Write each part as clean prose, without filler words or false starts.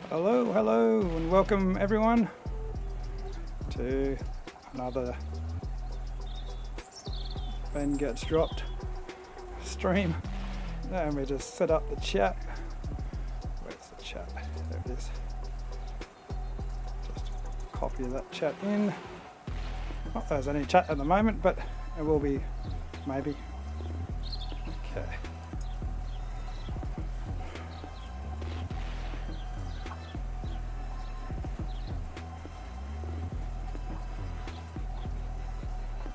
Hello, and welcome everyone to another Ben Gets Dropped stream. And we just set up the chat. Where's the chat? There it is. Just copy that chat in. Not there's any chat at the moment, but it will be maybe. Okay.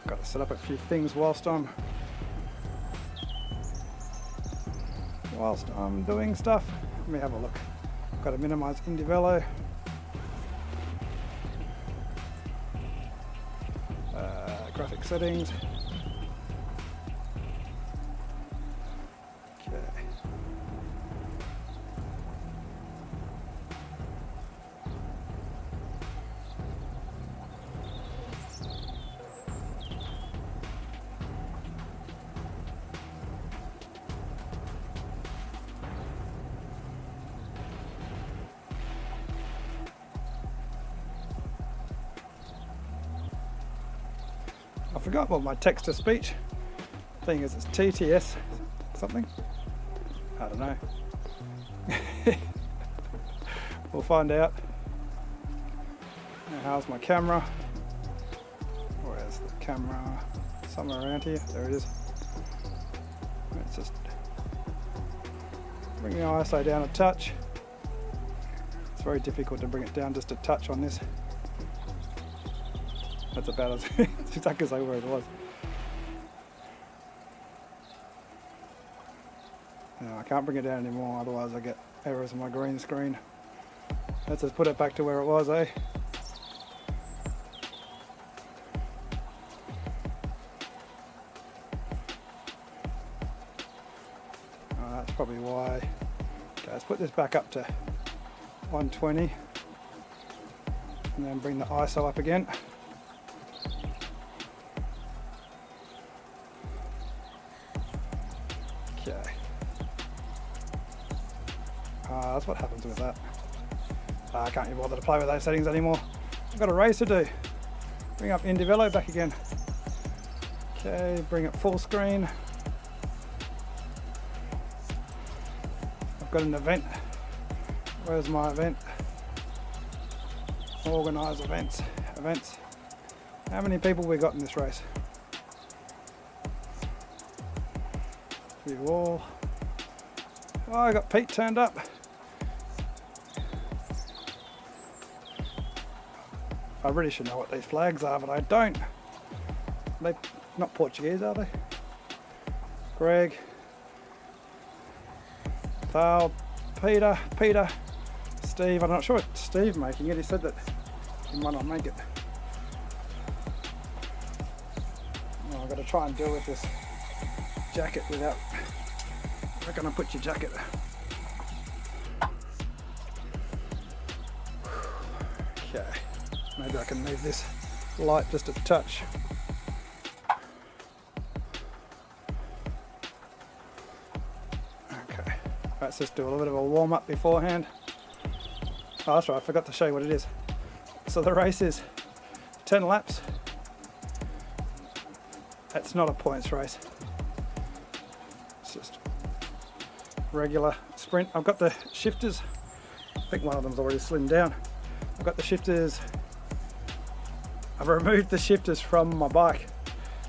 Got to set up a few things whilst I'm doing stuff. Let me have a look. Got to minimize IndieVELO. Graphic settings. Okay. I forgot what my text-to-speech thing is. It's TTS something. I don't know. We'll find out. Now, how's my camera? Where's the camera? Somewhere around here. There it is. Let's just bring the ISO down a touch. It's very difficult to bring it down just a touch on this. That's about as exactly where it was. No, I can't bring it down anymore, otherwise I get errors on my green screen. Let's just put it back to where it was, eh? That's probably why. Okay, let's put this back up to 120 and then bring the ISO up again. That's what happens with that. I can't even bother to play with those settings anymore. I've got a race to do. Bring up IndieVELO back again. Okay, bring it full screen. I've got an event. Where's my event? Organise events. Events. How many people we got in this race? View all. Oh, I got Pete turned up. I really should know what these flags are, but I don't. They're not Portuguese, are they? Greg, Thal, Peter, Steve. I'm not sure what Steve's making it. He said that he might not make it. Oh, I've got to try and deal with this jacket without. Where can I put your jacket? Okay. Maybe I can move this light just a touch. Okay, let's just do a little bit of a warm up beforehand. Oh, that's right, I forgot to show you what it is. So the race is 10 laps. It's not a points race. It's just regular sprint. I've got the shifters. I think one of them's already slimmed down. I've got the shifters. I've removed the shifters from my bike,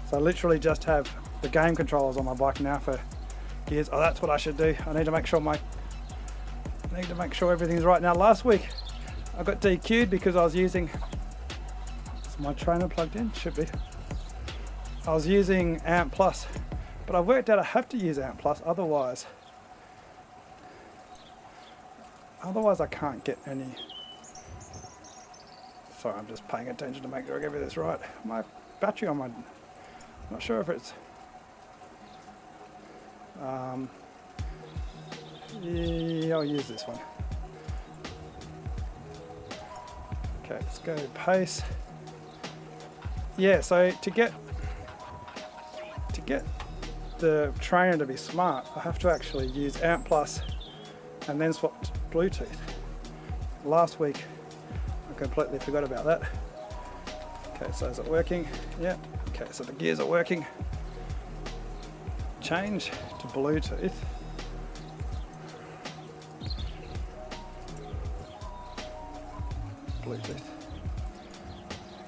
so I literally just have the game controllers on my bike now for gears. Oh, that's what I should do. I need to make sure everything's right. Now, last week I got DQ'd because I was using. Is my trainer plugged in? Should be. I was using Amp Plus, but I've worked out I have to use Amp Plus, otherwise I can't get any. Sorry, I'm just paying attention to make sure I get this right. My battery on my, I'm not sure if it's, yeah, I'll use this one. Okay, let's go pace. Yeah, so to get the trainer to be smart, I have to actually use Amp Plus and then swap to Bluetooth. last week. I completely forgot about that. Okay, so is it working? Yeah. Okay, so the gears are working. Change to Bluetooth. Bluetooth.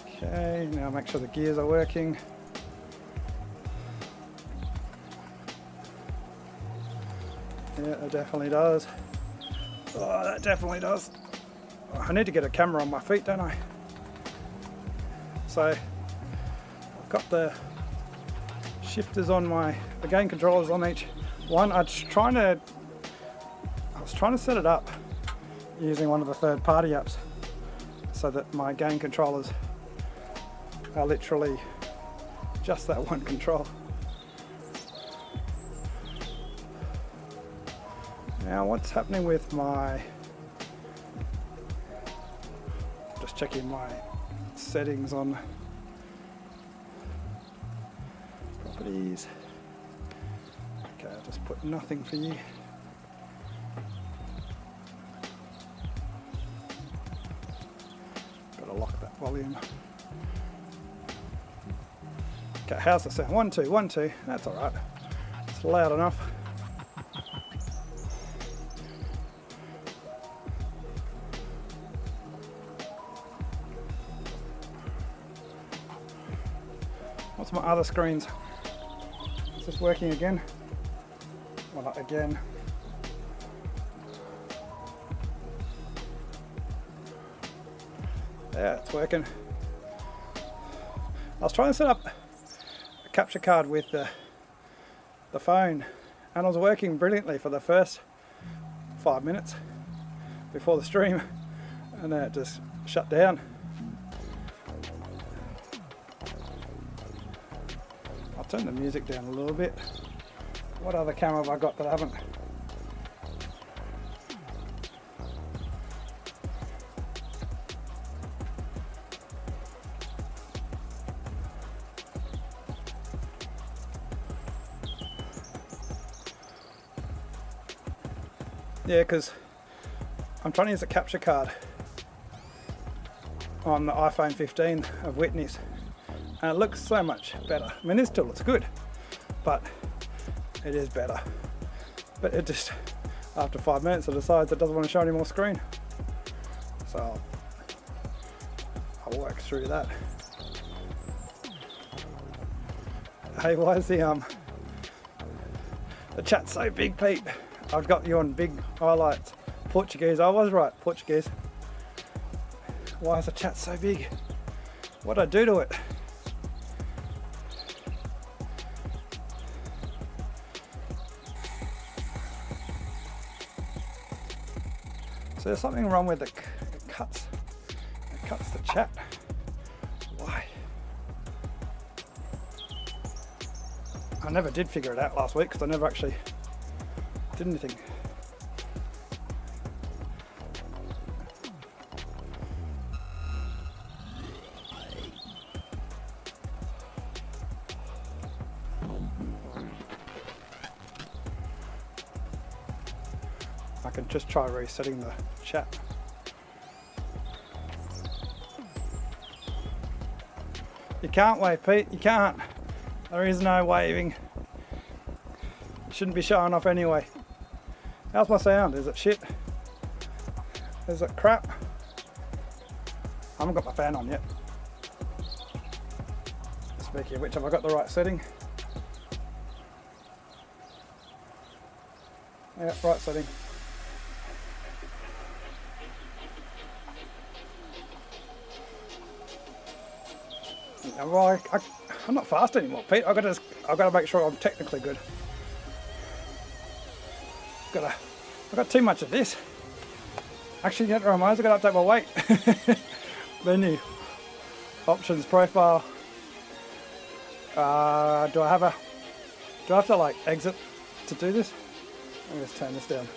Okay, now make sure the gears are working. Yeah, it definitely does. Oh, that definitely does. I need to get a camera on my feet, don't I? So I've got the shifters on the gain controllers on each one. I was trying to set it up using one of the third-party apps so that my gain controllers are literally just that one control. Now what's happening with just checking my settings on properties. Okay, I'll just put nothing for you. Gotta lock that volume. Okay, how's the sound? 1 2 1 2. That's alright. It's loud enough. What's my other screens? Is this working again? Well, not again. Yeah, it's working. I was trying to set up a capture card with the phone, and it was working brilliantly for the first 5 minutes before the stream, and then it just shut down. I'll turn the music down a little bit. What other camera have I got that I haven't? Yeah, because I'm trying to use a capture card on the iPhone 15 of Whitney's, and it looks so much better. I mean, it still looks good, but it is better. But it just, after 5 minutes, it decides it doesn't want to show any more screen. So I'll work through that. Hey, why is the chat so big, Pete? I've got you on big highlights. Portuguese, I was right, Portuguese. Why is the chat so big? What'd I do to it? So there's something wrong with it cuts the chat. Why? I never did figure it out last week because I never actually did anything. I can just try resetting the chat. You can't wave, Pete, you can't. There is no waving. It shouldn't be showing off anyway. How's my sound? Is it shit? Is it crap? I haven't got my fan on yet. Speaking of which, have I got the right setting? Yeah, right setting. Yeah, well, I'm not fast anymore, Pete. I've got to make sure I'm technically good. I've got too much of this. Actually, that reminds me, I've got to update my weight. Menu, options, profile. Do I have to like exit to do this? Let me just turn this down.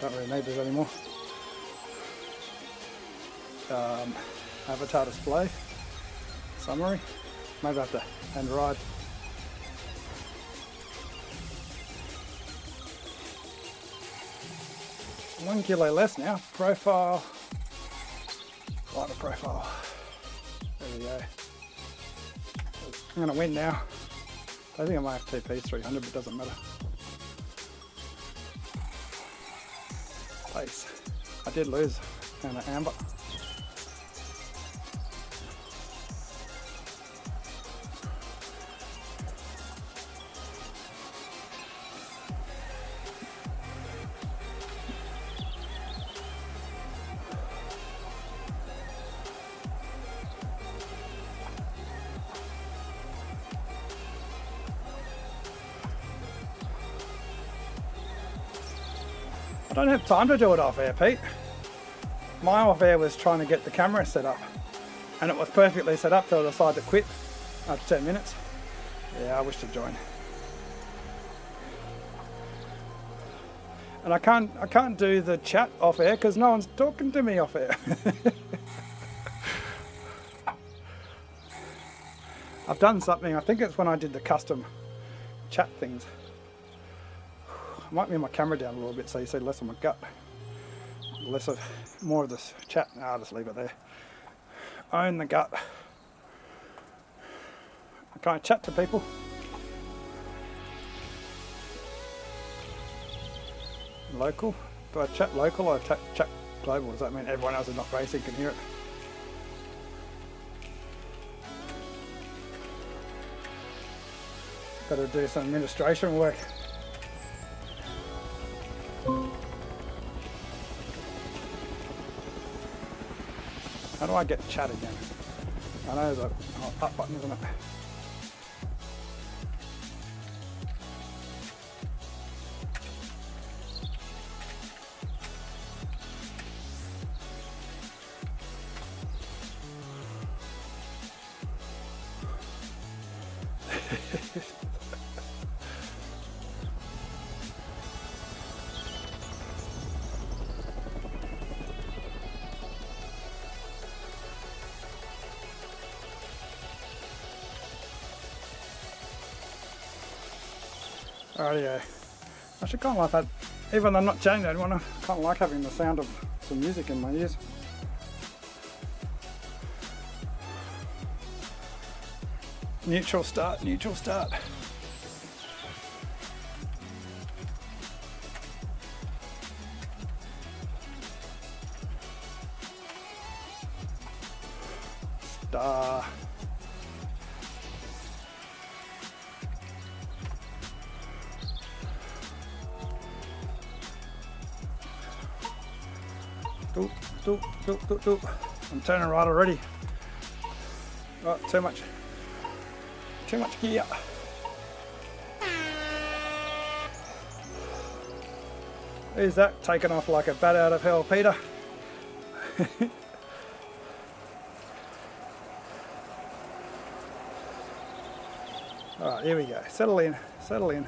Don't really need this anymore. Avatar display. Summary. Maybe I have to hand ride. 1 kilo less now. Profile. Lighter profile. There we go. I'm going to win now. I think I might have TP 300, but it doesn't matter. Place. I did lose and an amber. I don't have time to do it off air, Pete. My off air was trying to get the camera set up, and it was perfectly set up till I decided to quit after 10 minutes. Yeah, I wish to join. And I can't do the chat off air because no one's talking to me off air. I've done something, I think it's when I did the custom chat things. I might move my camera down a little bit so you see less of my gut. More of this chat. No, I'll just leave it there. Own the gut. I can't chat to people. Local? Do I chat local or chat global? Does that mean everyone else is not racing can hear it? Got to do some administration work. How do I get chat again? I know there's a up button, isn't it? Rightio. I should kind of like that, even though I'm not chatting to anyone, I kind of like having the sound of some music in my ears. Neutral start, neutral start. Star. Doop. I'm turning right already. Oh, too much gear. Who's that taking off like a bat out of hell, Peter? Alright, here we go. Settle in, settle in.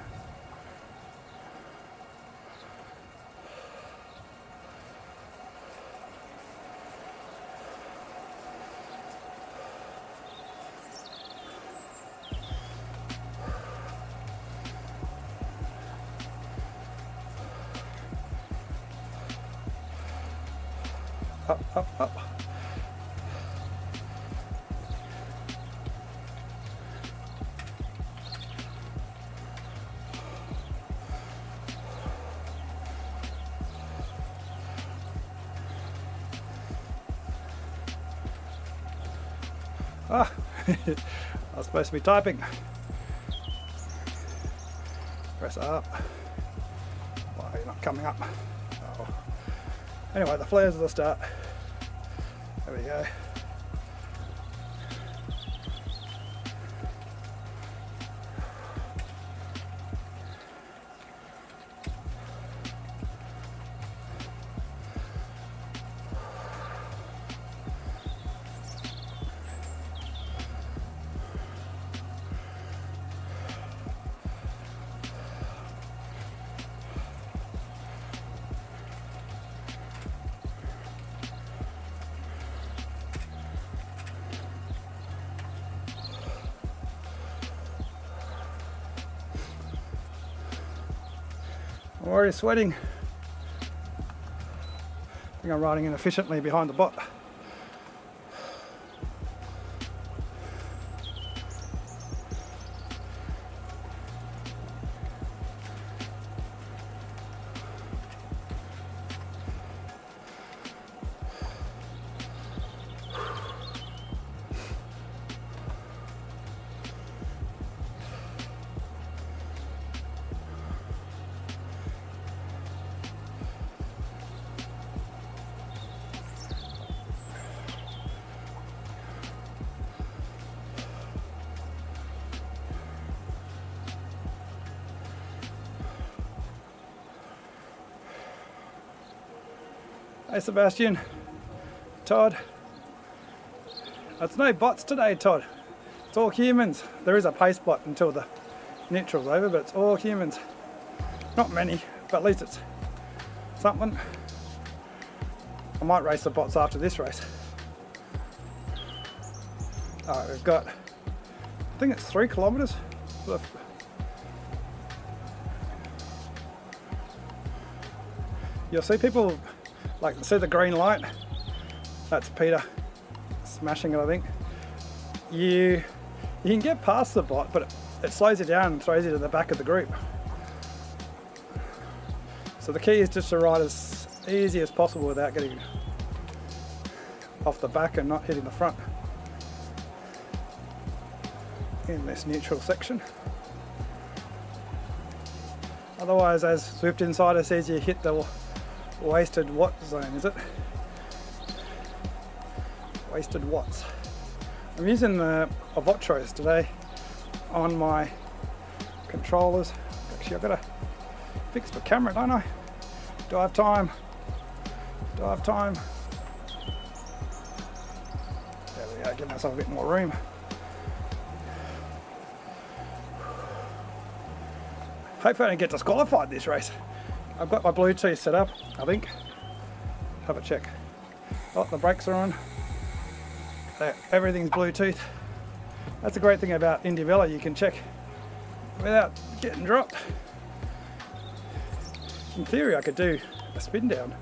Up. Ah, I was supposed to be typing. Press up. Why are you not coming up? Oh. Anyway, the flares are the start. There we go. I'm already sweating. think I'm riding inefficiently behind the bot. Hey Sebastian, Todd. It's no bots today, Todd. It's all humans. There is a pace bot until the neutral's over, but it's all humans. Not many, but at least it's something. I might race the bots after this race. Alright, we've got, I think it's 3 kilometers. You'll see people like see the green light. That's Peter smashing it, I think. You can get past the bot, but it slows you down and throws you to the back of the group. So the key is just to ride as easy as possible without getting off the back and not hitting the front in this neutral section. Otherwise, as Swift Insider says, you hit the wasted watt zone, is it? Wasted watts. I'm using the Avotros today on my controllers. Actually, I've got to fix the camera, don't I? Do I have time? Do I have time? There we go, give myself a bit more room. Hopefully I don't get disqualified this race. I've got my Bluetooth set up, I think. Have a check. Oh, the brakes are on. There, everything's Bluetooth. That's the great thing about IndieVELO, you can check without getting dropped. In theory I could do a spin down,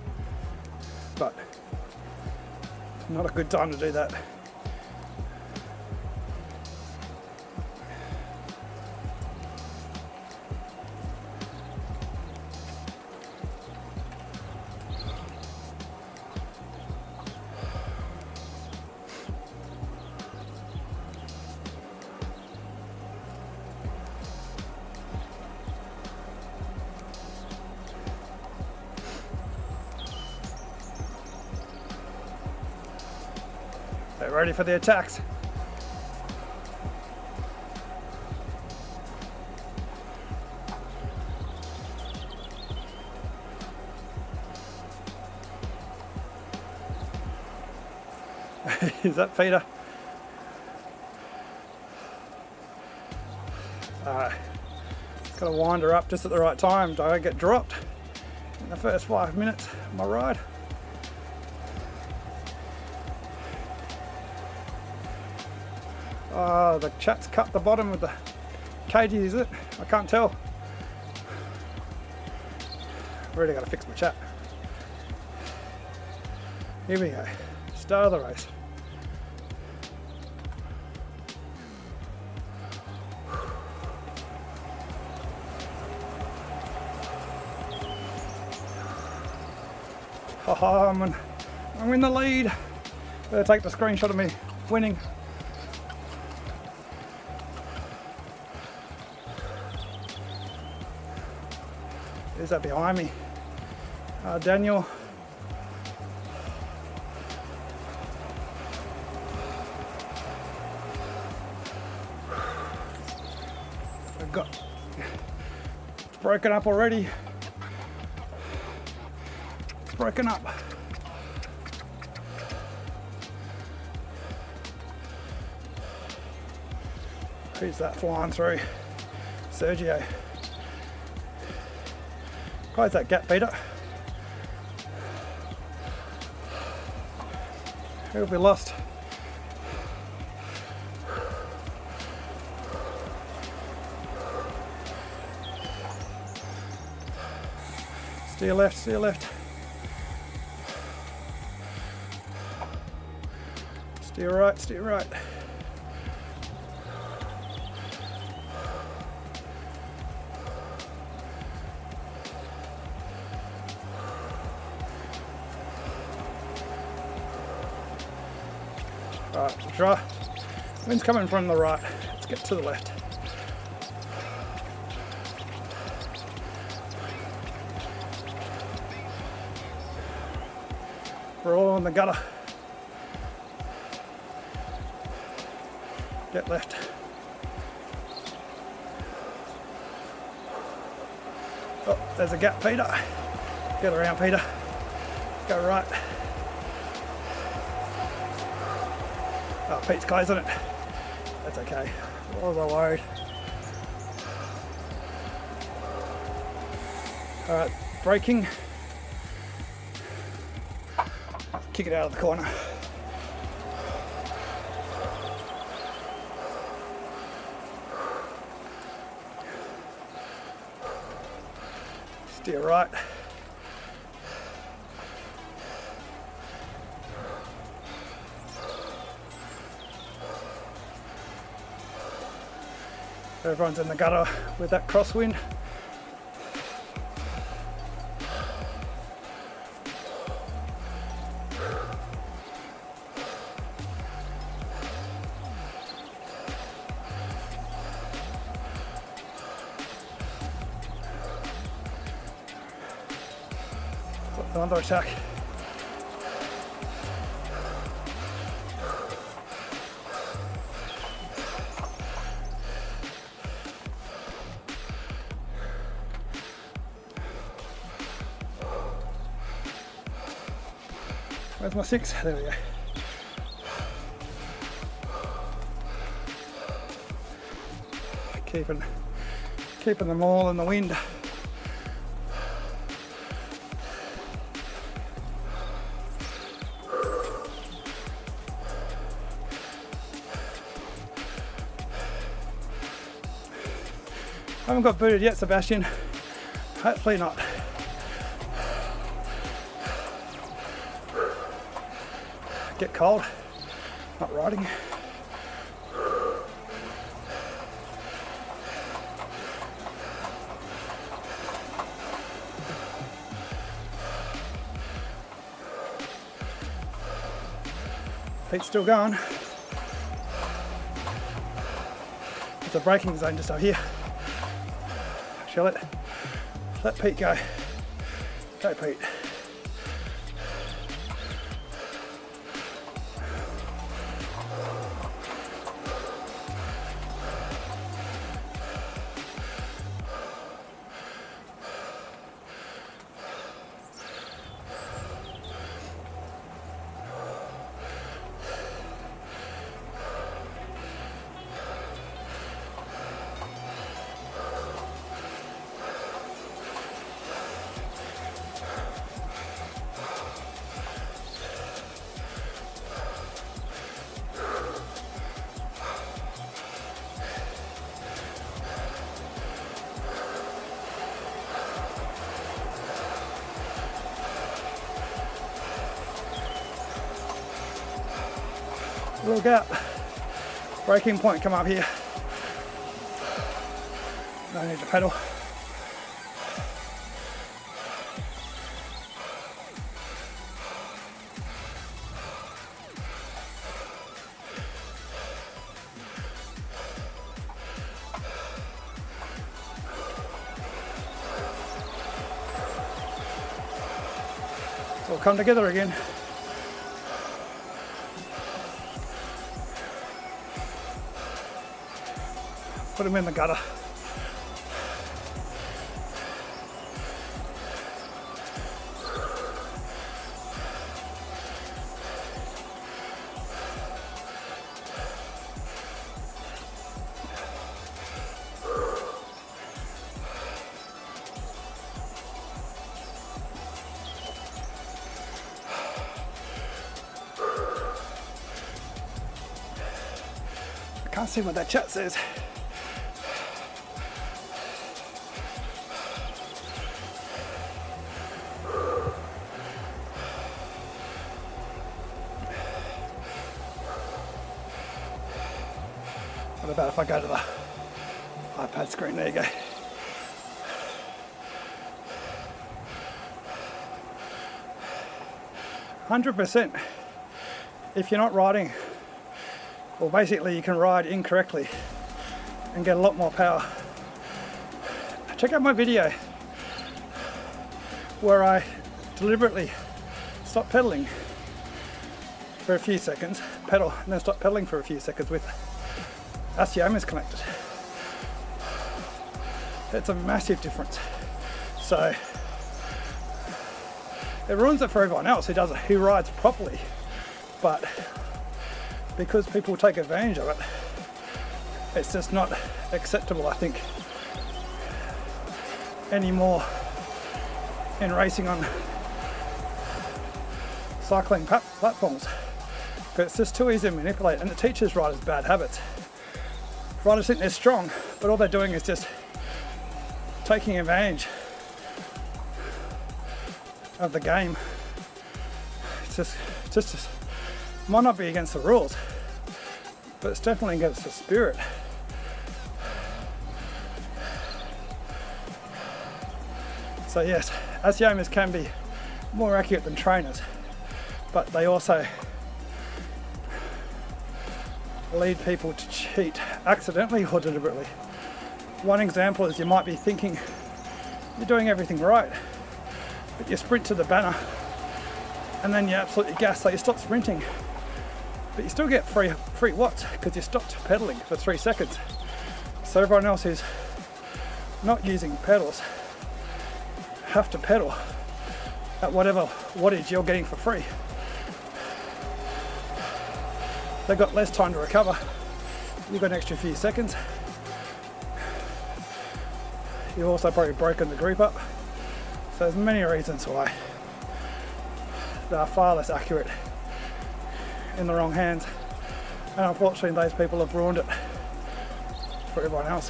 but not a good time to do that. They're ready for the attacks. Is that Peter? Got to wind her up just at the right time. Don't get dropped in the first 5 minutes of my ride. Oh, the chat's cut the bottom of the kg, is it? I can't tell. Really got to fix my chat. Here we go. Start of the race. I'm in the lead. Better take the screenshot of me winning. Who's that behind me? Daniel. I've got it's broken up already. It's broken up. Who's that flying through? Sergio. Close that gap, Peter. Who'll be lost? Steer left, steer left. Steer right, steer right. Right, draw. Wind's coming from the right. Let's get to the left. We're all on the gutter. Get left. Oh, there's a gap, Peter. Get around, Peter. Go right. Oh, Pete's closing it. That's okay. What was I worried? Alright, braking. Kick it out of the corner. Steer right. Everyone's in the gutter with that crosswind. Another attack. Where's my 6? There we go. Keeping them all in the wind. I haven't got booted yet, Sebastian. Hopefully not. Get cold. Not riding. Pete's still going. There's a braking zone just up here. Shall it? Let Pete go. Go, Pete. Little gap. Braking point, come up here. No need to pedal. We'll come together again. Put him in the gutter. I can't see what that chat says. What about if I go to the iPad screen? There you go. 100%. If you're not riding, well, basically you can ride incorrectly and get a lot more power. Check out my video where I deliberately stop pedaling for a few seconds, pedal, and then stop pedaling for a few seconds with osteomas connected. It's a massive difference. So it ruins it for everyone else who rides properly, but because people take advantage of it, it's just not acceptable, I think, anymore in racing on cycling platforms. But it's just too easy to manipulate, and it teaches riders bad habits. Riders think they're strong, but all they're doing is just taking advantage of the game. It's just might not be against the rules, but it's definitely against the spirit. So yes, osteomas can be more accurate than trainers, but they also lead people to cheat accidentally or deliberately. One example is you might be thinking you're doing everything right, but you sprint to the banner and then you absolutely gas, so you stop sprinting, but you still get free watts because you stopped pedaling for 3 seconds. So everyone else who's not using pedals have to pedal at whatever wattage you're getting for free. They've got less time to recover. You've got an extra few seconds. You've also probably broken the group up. So there's many reasons why they are far less accurate in the wrong hands. And unfortunately those people have ruined it for everyone else.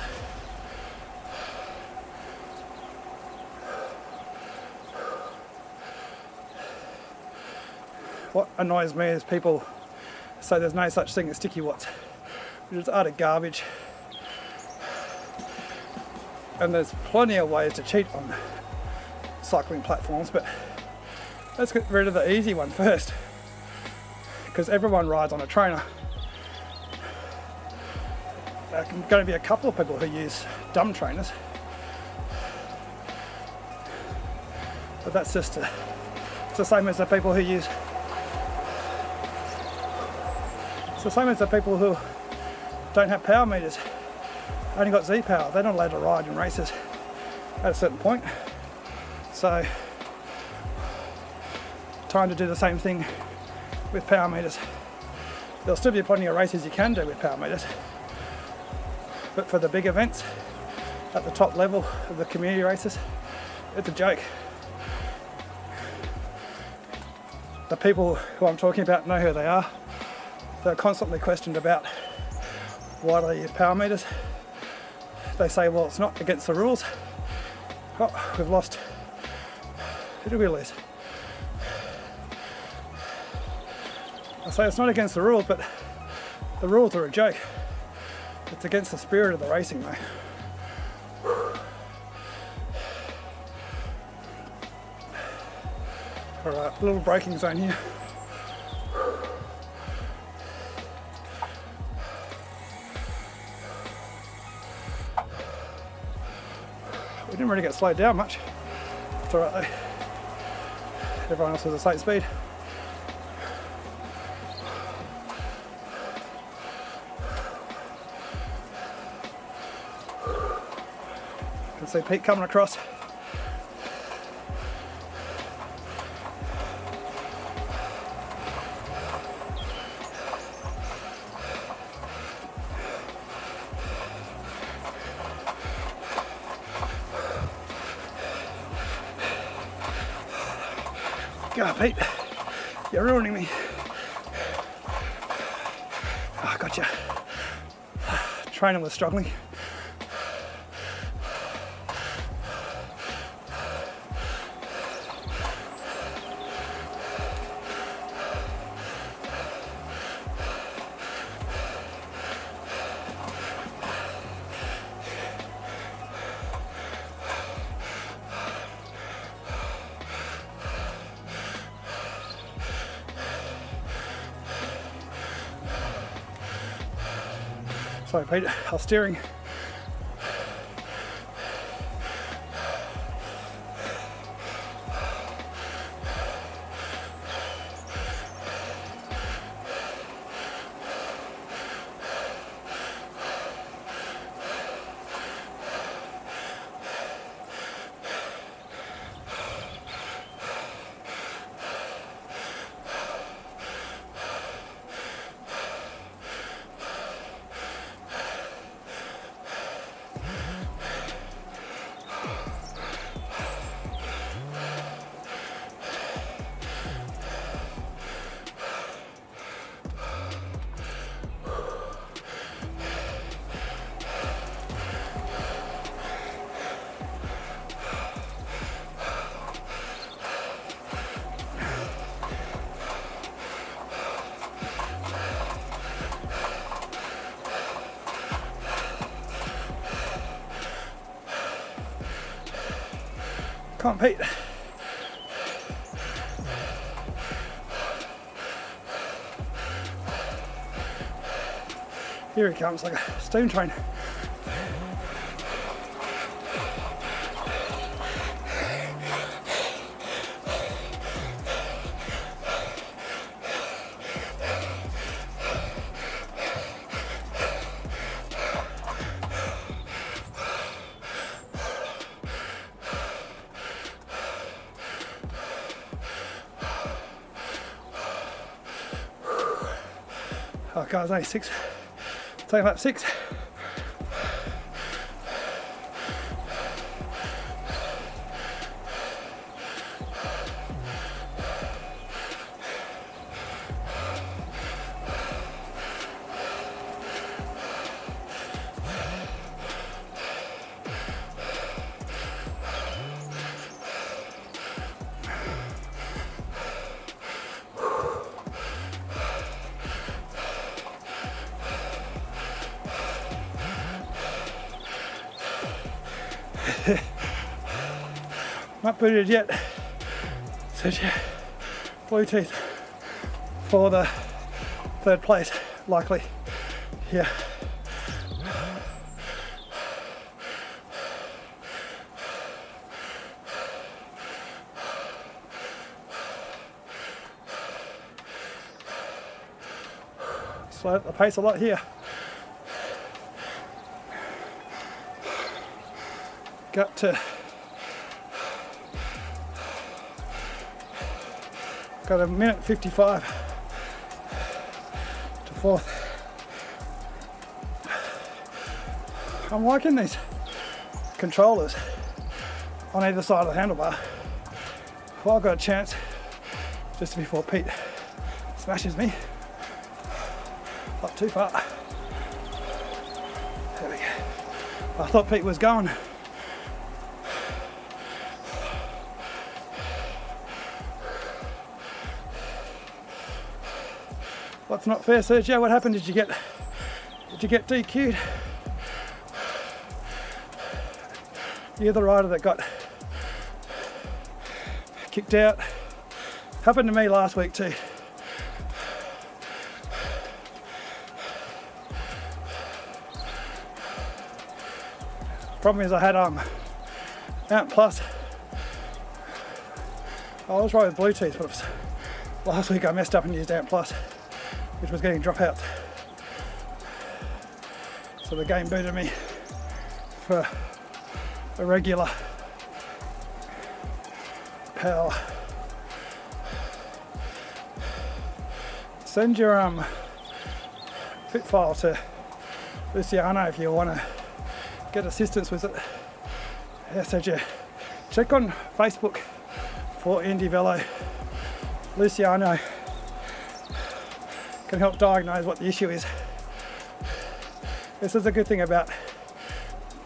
What annoys me is people say there's no such thing as sticky watts, which is utter garbage. And there's plenty of ways to cheat on cycling platforms, but let's get rid of the easy one first, because everyone rides on a trainer. There are going to be a couple of people who use dumb trainers, but that's just it's the same as the people who use the same as the people who don't have power meters, only got Z power. They're not allowed to ride in races at a certain point. So time to do the same thing with power meters. There'll still be plenty of races you can do with power meters, but for the big events at the top level of the community races, it's a joke. The people who I'm talking about know who they are. They're constantly questioned about why do they use power meters. They say, well, it's not against the rules. Oh, we've lost. Who did we lose? I say it's not against the rules, but the rules are a joke. It's against the spirit of the racing, though. Alright, little braking zone here. We didn't really get slowed down much. It's alright though. Everyone else has the same speed. You can see Pete coming across. Go, Pete. You're ruining me. Oh, gotcha. Trainer was struggling. Sorry Pete, I was steering. Come on, Pete. Here he comes, like a steam train. Oh guys, only 6. Taking lap 6. Not booted yet, so yeah, Bluetooth for the 3rd place, likely, yeah. Slow the pace a lot here. Got to got a minute 55 to 4th. I'm liking these controllers on either side of the handlebar. Well, I've got a chance just before Pete smashes me. Not too far. There we go. I thought Pete was going. What's not fair, Sergio? What happened? Did you get DQ'd? You're the rider that got kicked out. Happened to me last week too. Problem is I had Amp Plus. I was right with Bluetooth, but last week I messed up and used Amp Plus, which was getting dropouts. So the game booted me for a regular power. Send your fit file to Luciano if you want to get assistance with it. Yeah, so check on Facebook for IndieVELO. Luciano can help diagnose what the issue is. This is the good thing about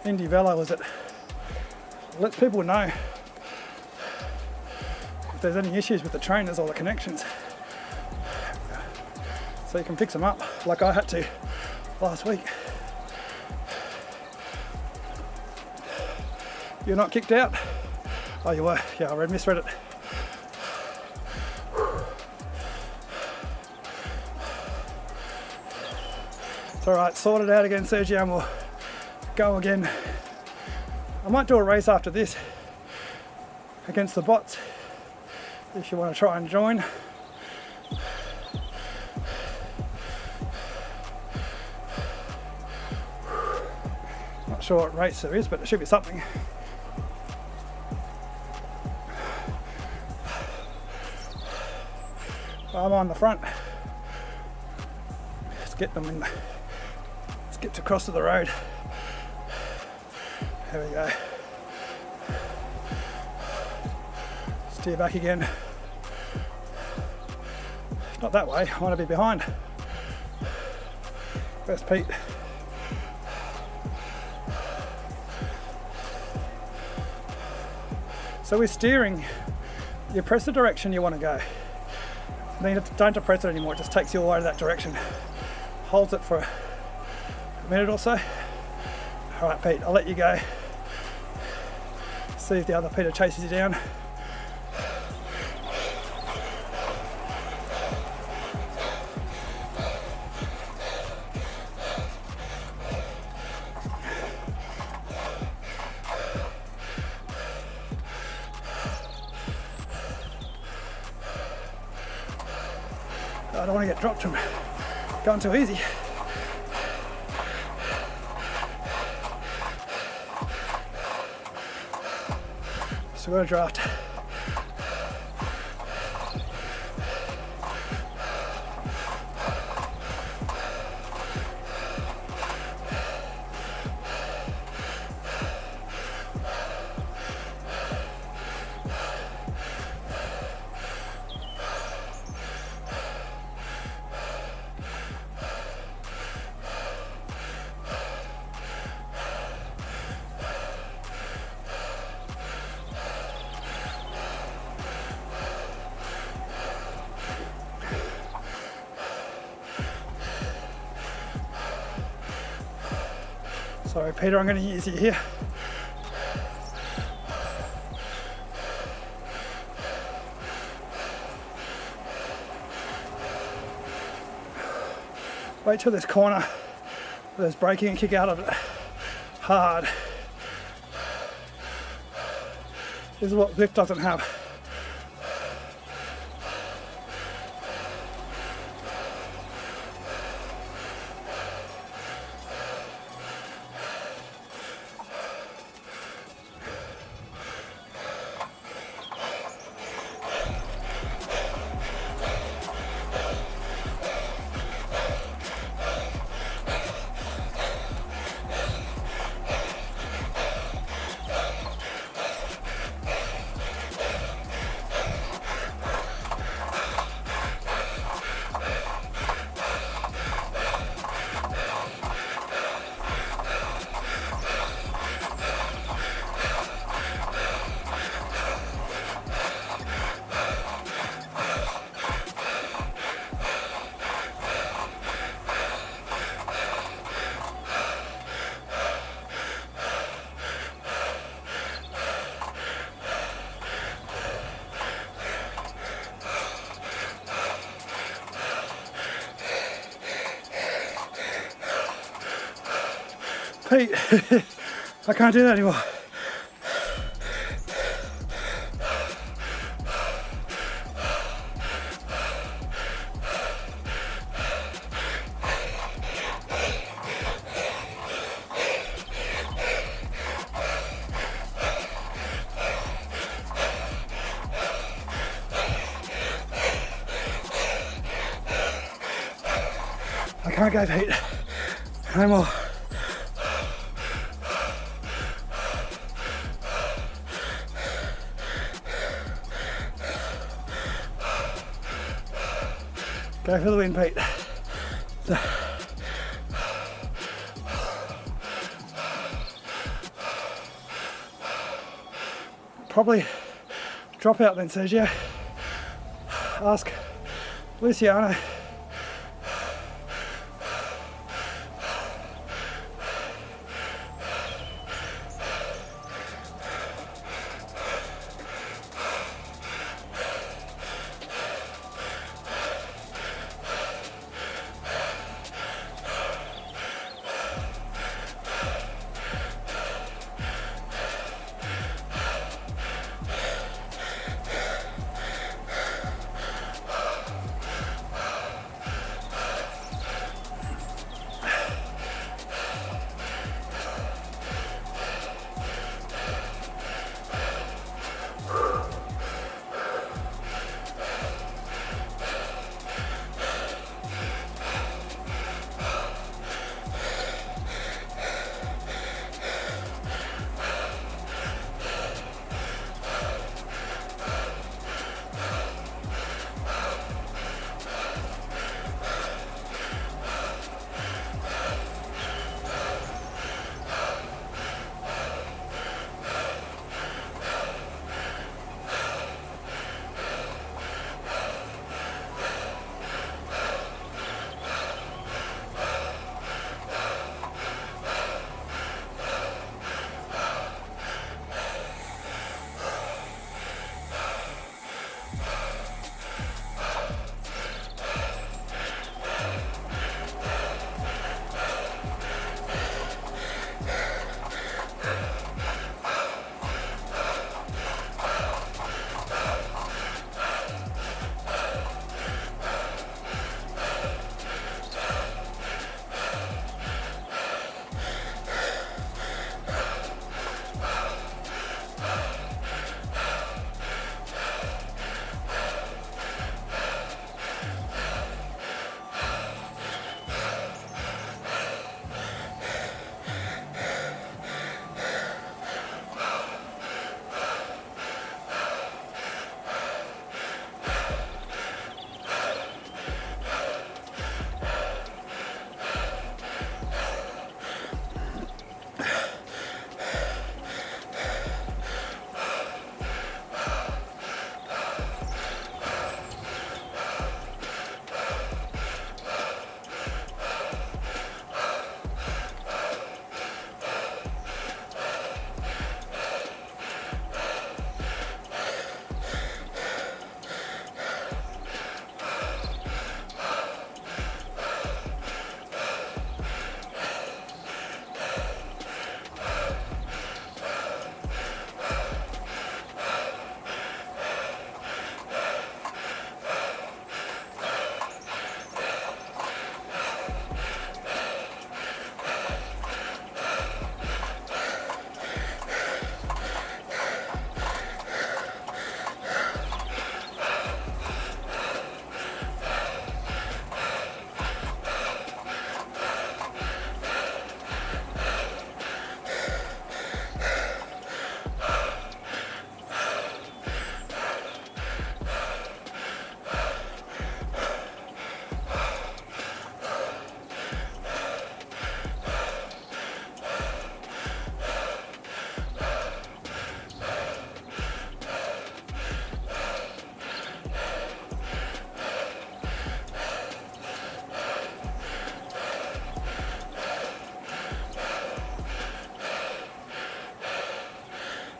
IndieVELO, is it lets people know if there's any issues with the trainers or the connections, so you can fix them up like I had to last week. You're not kicked out? Oh, you were. Yeah, I misread it. alright, sort it out again, Sergio, and we'll go again. I might do a race after this against the bots if you want to try and join. Not sure what race there is, but there should be something. I'm on the front. Let's get them in. Let's get to cross to the road. There we go. Steer back again. Not that way, I want to be behind. Where's Pete? So with steering, you press the direction you want to go. Then you don't depress it anymore, it just takes you all the way to that direction. Holds it for a minute or so. Alright Pete, I'll let you go. See if the other Peter chases you down. I don't want to get dropped from going too easy. So we're going to draft. Sorry Peter, I'm going to use you here. Wait till this corner, there's braking and kick out of it hard. This is what Zwift doesn't have. Pete, I can't do that anymore. I can't go, Pete. No more. Go for the win, Pete. Probably drop out then, Sergio. Ask Luciano.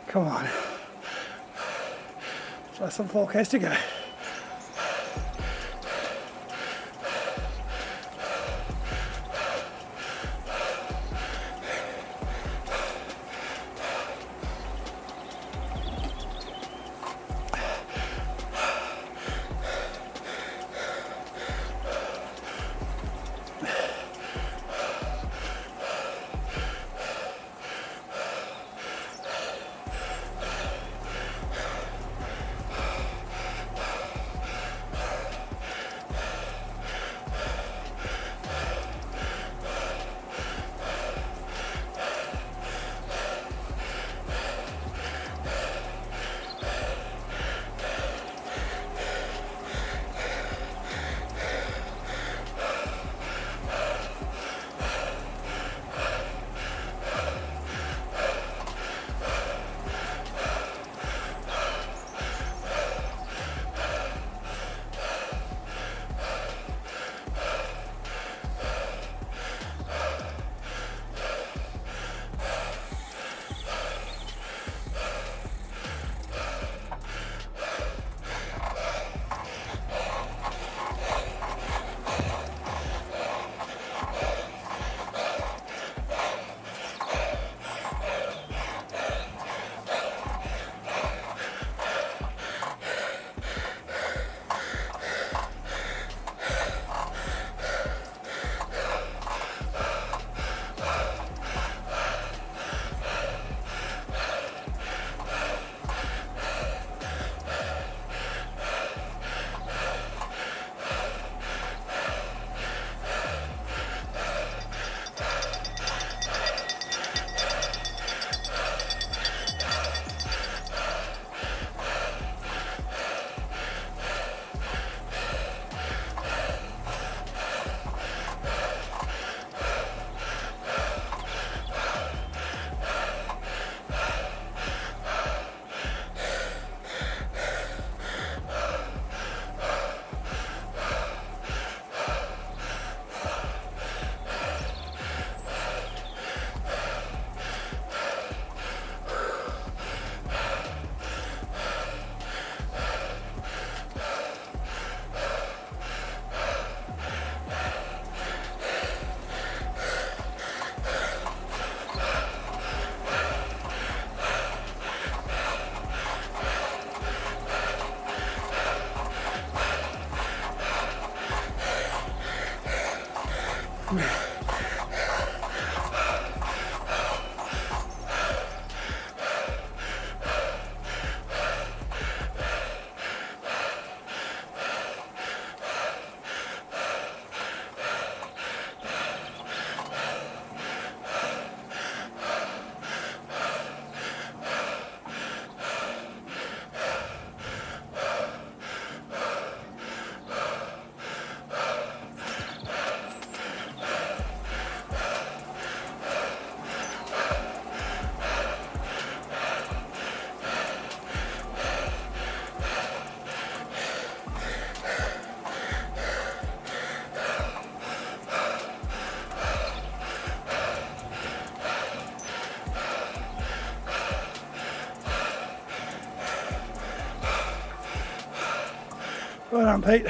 Come on. Less than 4Ks to go. Well done, Pete.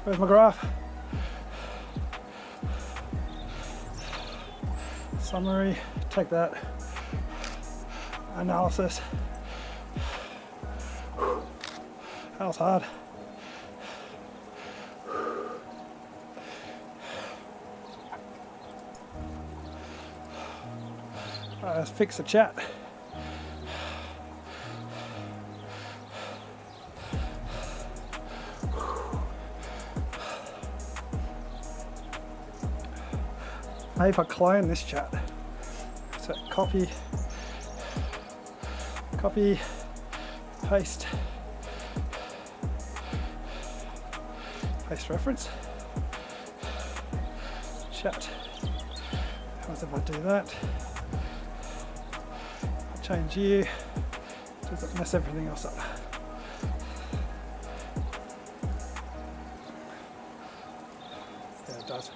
Where's my graph? Summary, take that. Analysis. That was hard. Let's fix the chat. Maybe if I clone this chat. So copy, paste reference, chat. What if I do that? Change here. Does it mess everything else up? Yeah, it does.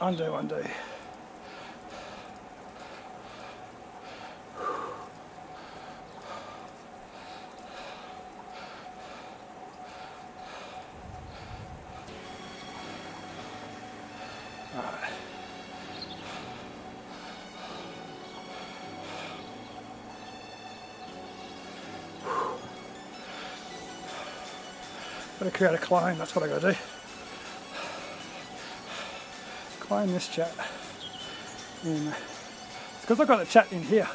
Undo. Gotta create a clone, that's what I gotta do. Clone this chat in. It's because I've got the chat in here.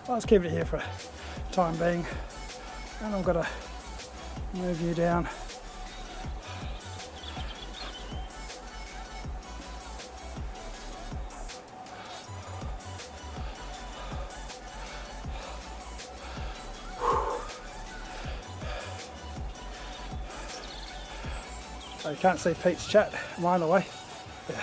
I'll just keep it here for the time being. And I've got to move you down. So you can't see Pete's chat. Am I in the way? Yeah.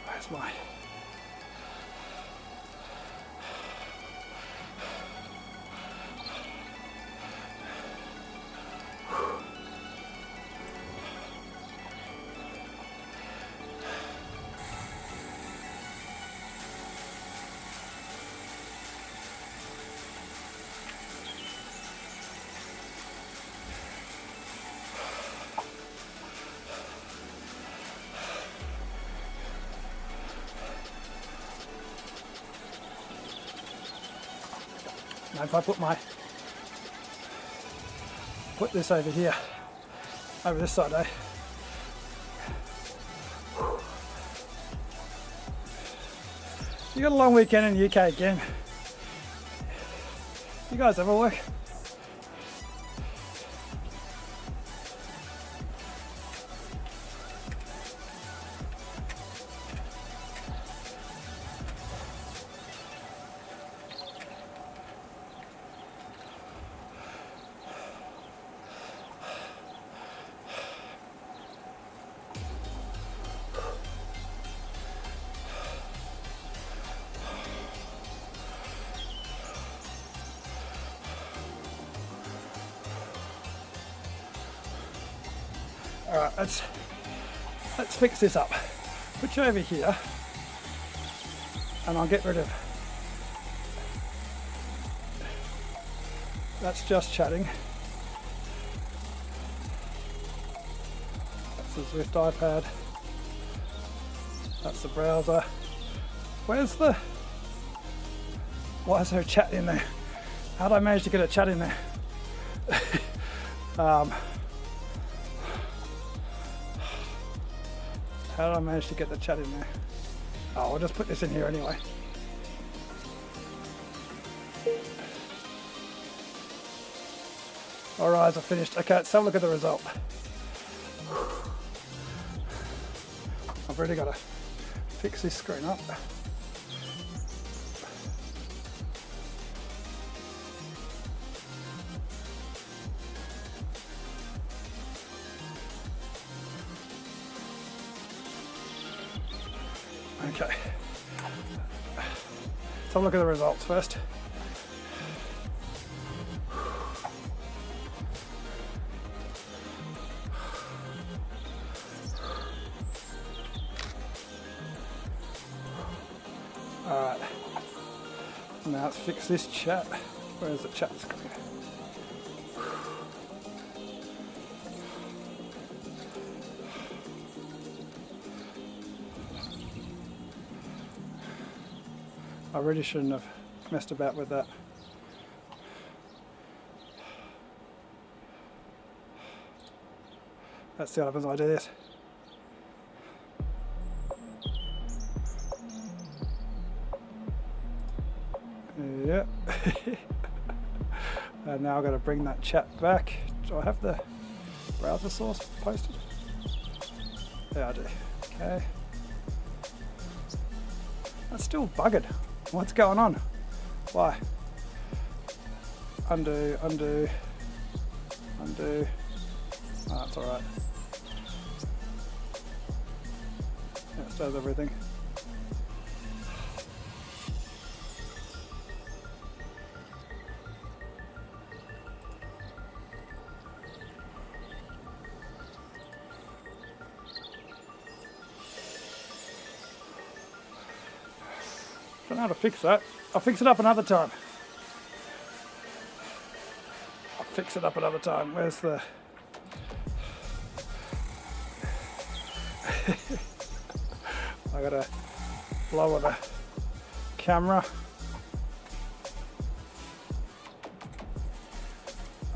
Where's my... Now if I put this over here, over this side, eh? You got a long weekend in the UK again. You guys ever work? Alright, let's fix this up. Put you over here and I'll get rid of, that's just chatting. That's the Zwift iPad. That's the browser. Where's the, why is there a chat in there? How did I manage to get a chat in there? How did I manage to get the chat in there? Oh, I'll just put this in here anyway. Alright, I finished. Okay, let's have a look at the result. I've really got to fix this screen up. Okay, let's have a look at the results first. Alright, now let's fix this chat. Where's the chat screen? I really shouldn't have messed about with that. That's what happens when I do this. Yep. And now I've got to bring that chat back. Do I have the browser source posted? Yeah, I do. Okay. That's still buggered. What's going on? Why? Undo, undo, undo. Oh, that's alright. That does everything. Don't know how to fix that. I'll fix it up another time. I'll fix it up another time. Where's the... I gotta lower the camera.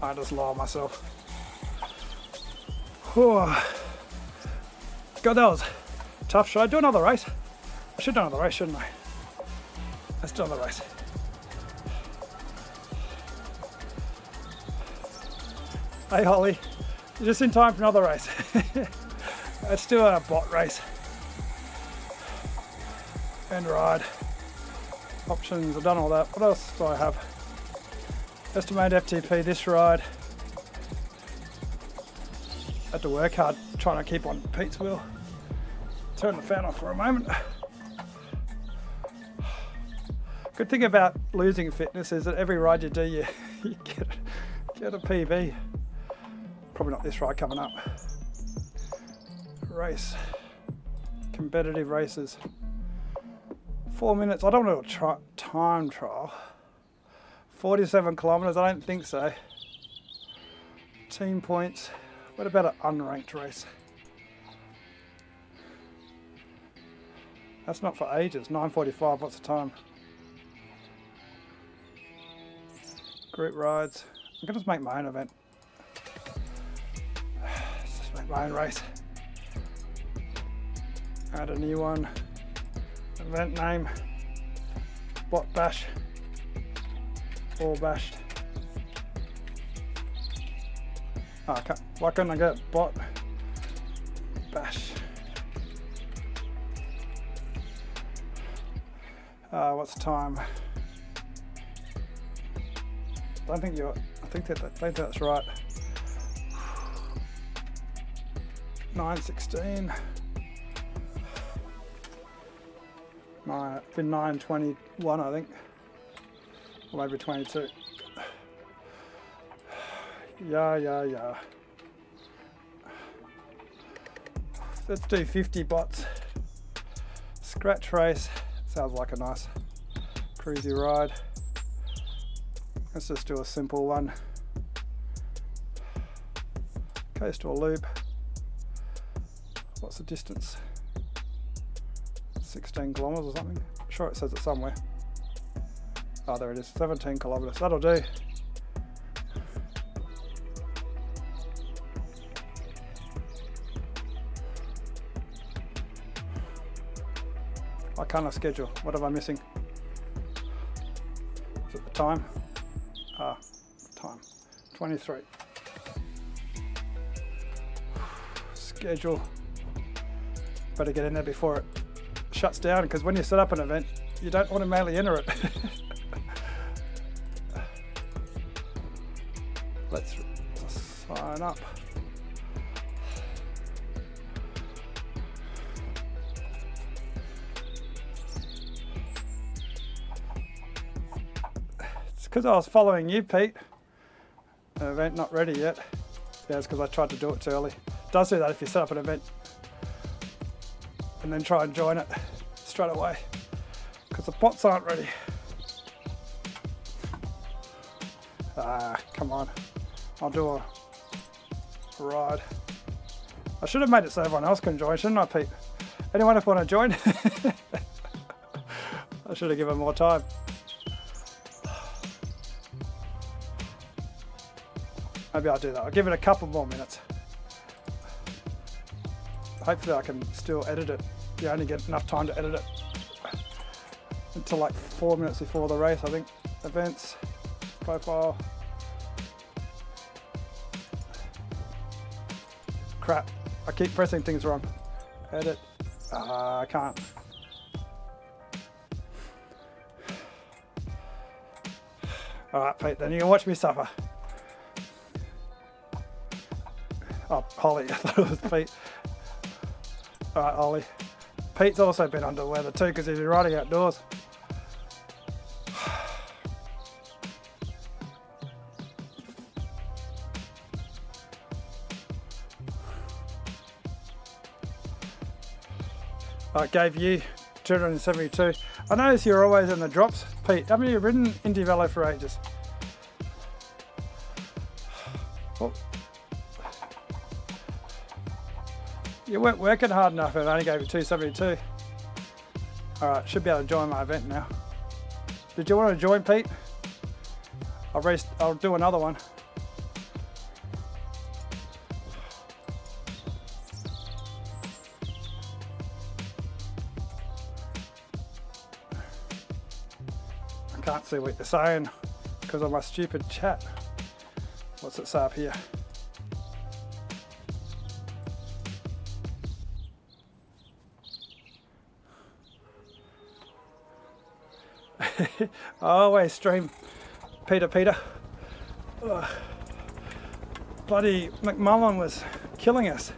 I just lower myself. Whew. God, that was tough. Should I do another race? I should do another race, shouldn't I? Let's do another race. Hey Holly, you're just in time for another race. Let's do a bot race. End ride. Options, I've done all that. What else do I have? Estimate FTP this ride. Had to work hard trying to keep on Pete's wheel. Turn the fan off for a moment. Good thing about losing fitness is that every ride you do, you get a PB. Probably not this ride coming up. Race. Competitive races. 4 minutes. I don't want to do a time trial. 47 kilometers. I don't think so. Team points. What about an unranked race? That's not for ages. 9:45. What's the time? Group rides. I'm gonna just make my own event. Let's just make my own race. Add a new one. Event name. Bot bash. All bashed. Oh, why couldn't I get bot bash? What's the time? I think that's right. 9:16. Been 9:21, I think, or maybe 22. Yeah. Let's do 50 bots. Scratch race. Sounds like a nice cruisy ride. Let's just do a simple one. Coastal loop. What's the distance? 16 kilometers or something. I'm sure it says it somewhere. Oh, there it is, 17 kilometers. That'll do. Why can't I schedule? What am I missing? Is it the time? Time. 23. Schedule. Better get in there before it shuts down, because when you set up an event, you don't automatically enter it. Let's sign up. It's because I was following you, Pete. The event not ready yet. Yeah, it's because I tried to do it too early. It does do that if you set up an event and then try and join it straight away, because the bots aren't ready. Come on. I'll do a ride. I should have made it so everyone else can join, shouldn't I, Pete? Anyone else want to join? I should have given more time. Maybe I'll do that. I'll give it a couple more minutes. Hopefully I can still edit it. You only get enough time to edit it until like 4 minutes before the race, I think. Events, profile. Crap, I keep pressing things wrong. Edit, I can't. All right, Pete, then you can watch me suffer. Oh, Holly, I thought it was Pete. All right, Ollie. Pete's also been under the weather too, because he's been riding outdoors. I gave you 272. I notice you're always in the drops. Pete, haven't you ridden IndieVELO for ages? Oh. You weren't working hard enough and I only gave you 272. Alright, should be able to join my event now. Did you want to join, Pete? I'll do another one. I can't see what you're saying because of my stupid chat. What's it say up here? I always stream Peter. Ugh. Bloody McMuffin'd was killing us.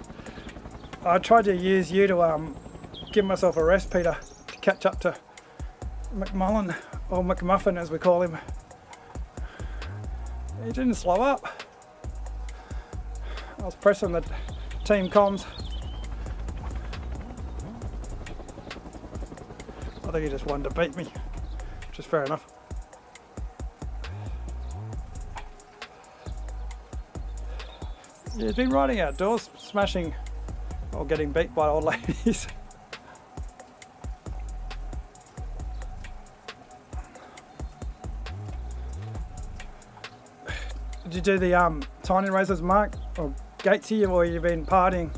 I tried to use you to give myself a rest, Peter, to catch up to McMuffin'd, or McMuffin as we call him. He didn't slow up. I was pressing the team comms. I think he just wanted to beat me, which is fair enough. Yeah, he's been riding outdoors, smashing or getting beat by old ladies. Did you do the tiny races, Mark, or Gatesy, or you've been partying?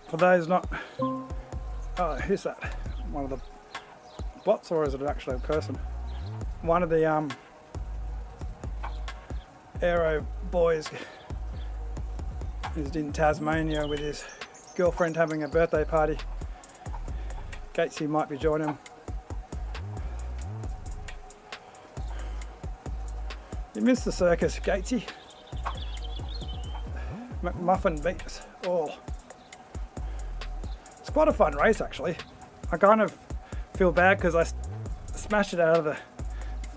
For those not, oh, who's that? One of the bots, or is it actually a person? One of the aero boys is in Tasmania with his girlfriend having a birthday party. Gatesy might be joining him. You missed the circus, Gatesy. McMuffin'd beat us all. It's quite a fun race, actually. I kind of feel bad because I smashed it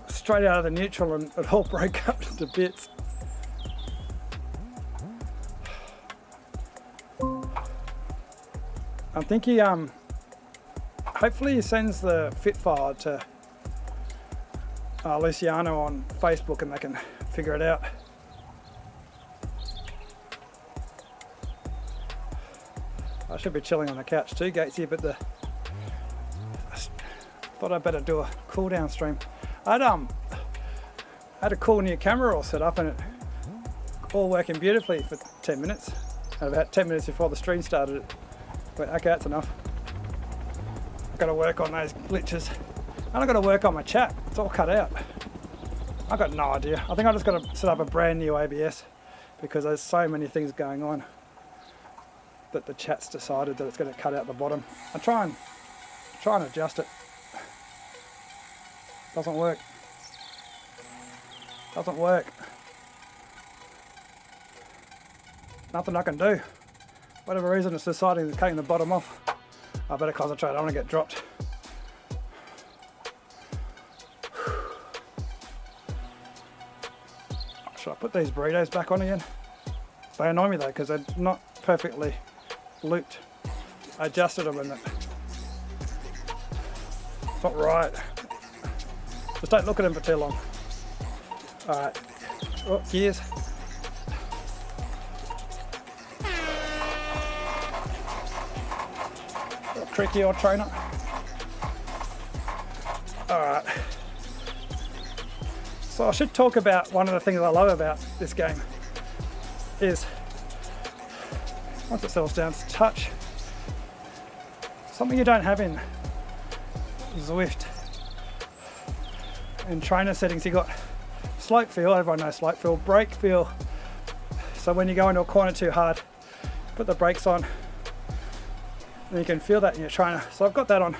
straight out of the neutral, and it all broke up into bits. I think he hopefully he sends the fit file to Luciano on Facebook and they can figure it out. I should be chilling on the couch too, Gatesy, but I thought I'd better do a cool down stream. I had a cool new camera all set up and it all working beautifully for 10 minutes. And about 10 minutes before the stream started, it went, okay, that's enough. I've got to work on those glitches. And I've got to work on my chat. It's all cut out. I've got no idea. I think I just got to set up a brand new ABS because there's so many things going on that the chat's decided that it's going to cut out the bottom. I try and adjust it. Doesn't work. Doesn't work. Nothing I can do. Whatever reason it's deciding it's cutting the bottom off. I better concentrate, I don't want to get dropped. Should I put these burritos back on again? They annoy me though because they're not perfectly looped. I adjusted them and it's not right. Just don't look at them for too long. Alright. Oh, gears. Tricky old trainer. Alright. So I should talk about one of the things I love about this game is once it settles down to touch. Something you don't have in Zwift. In trainer settings you got slope feel, everyone knows slope feel, brake feel. So when you go into a corner too hard, put the brakes on and you can feel that in your trainer. So I've got that on.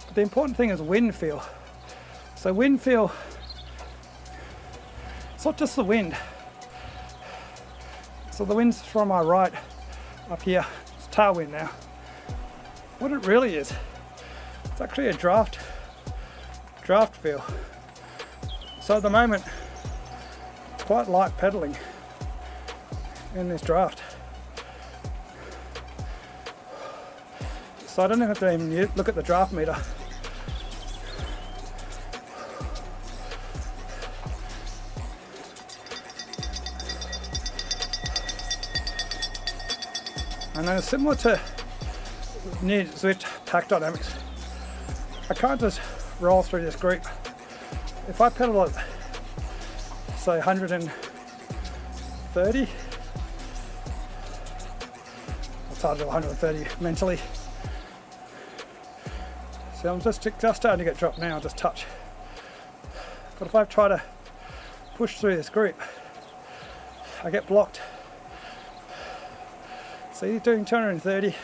But the important thing is wind feel. So wind feel, it's not just the wind. So the wind's from my right up here. It's tailwind now. What it really is, it's actually a draft feel. So at the moment, it's quite light pedaling in this draft. So I don't have to even look at the draft meter. And then it's similar to near Zwift pack dynamics. I can't just roll through this group. If I pedal at say 130, it's hard to do 130 mentally. So I'm just starting to get dropped now, just touch. But if I try to push through this group, I get blocked. So you're doing 230,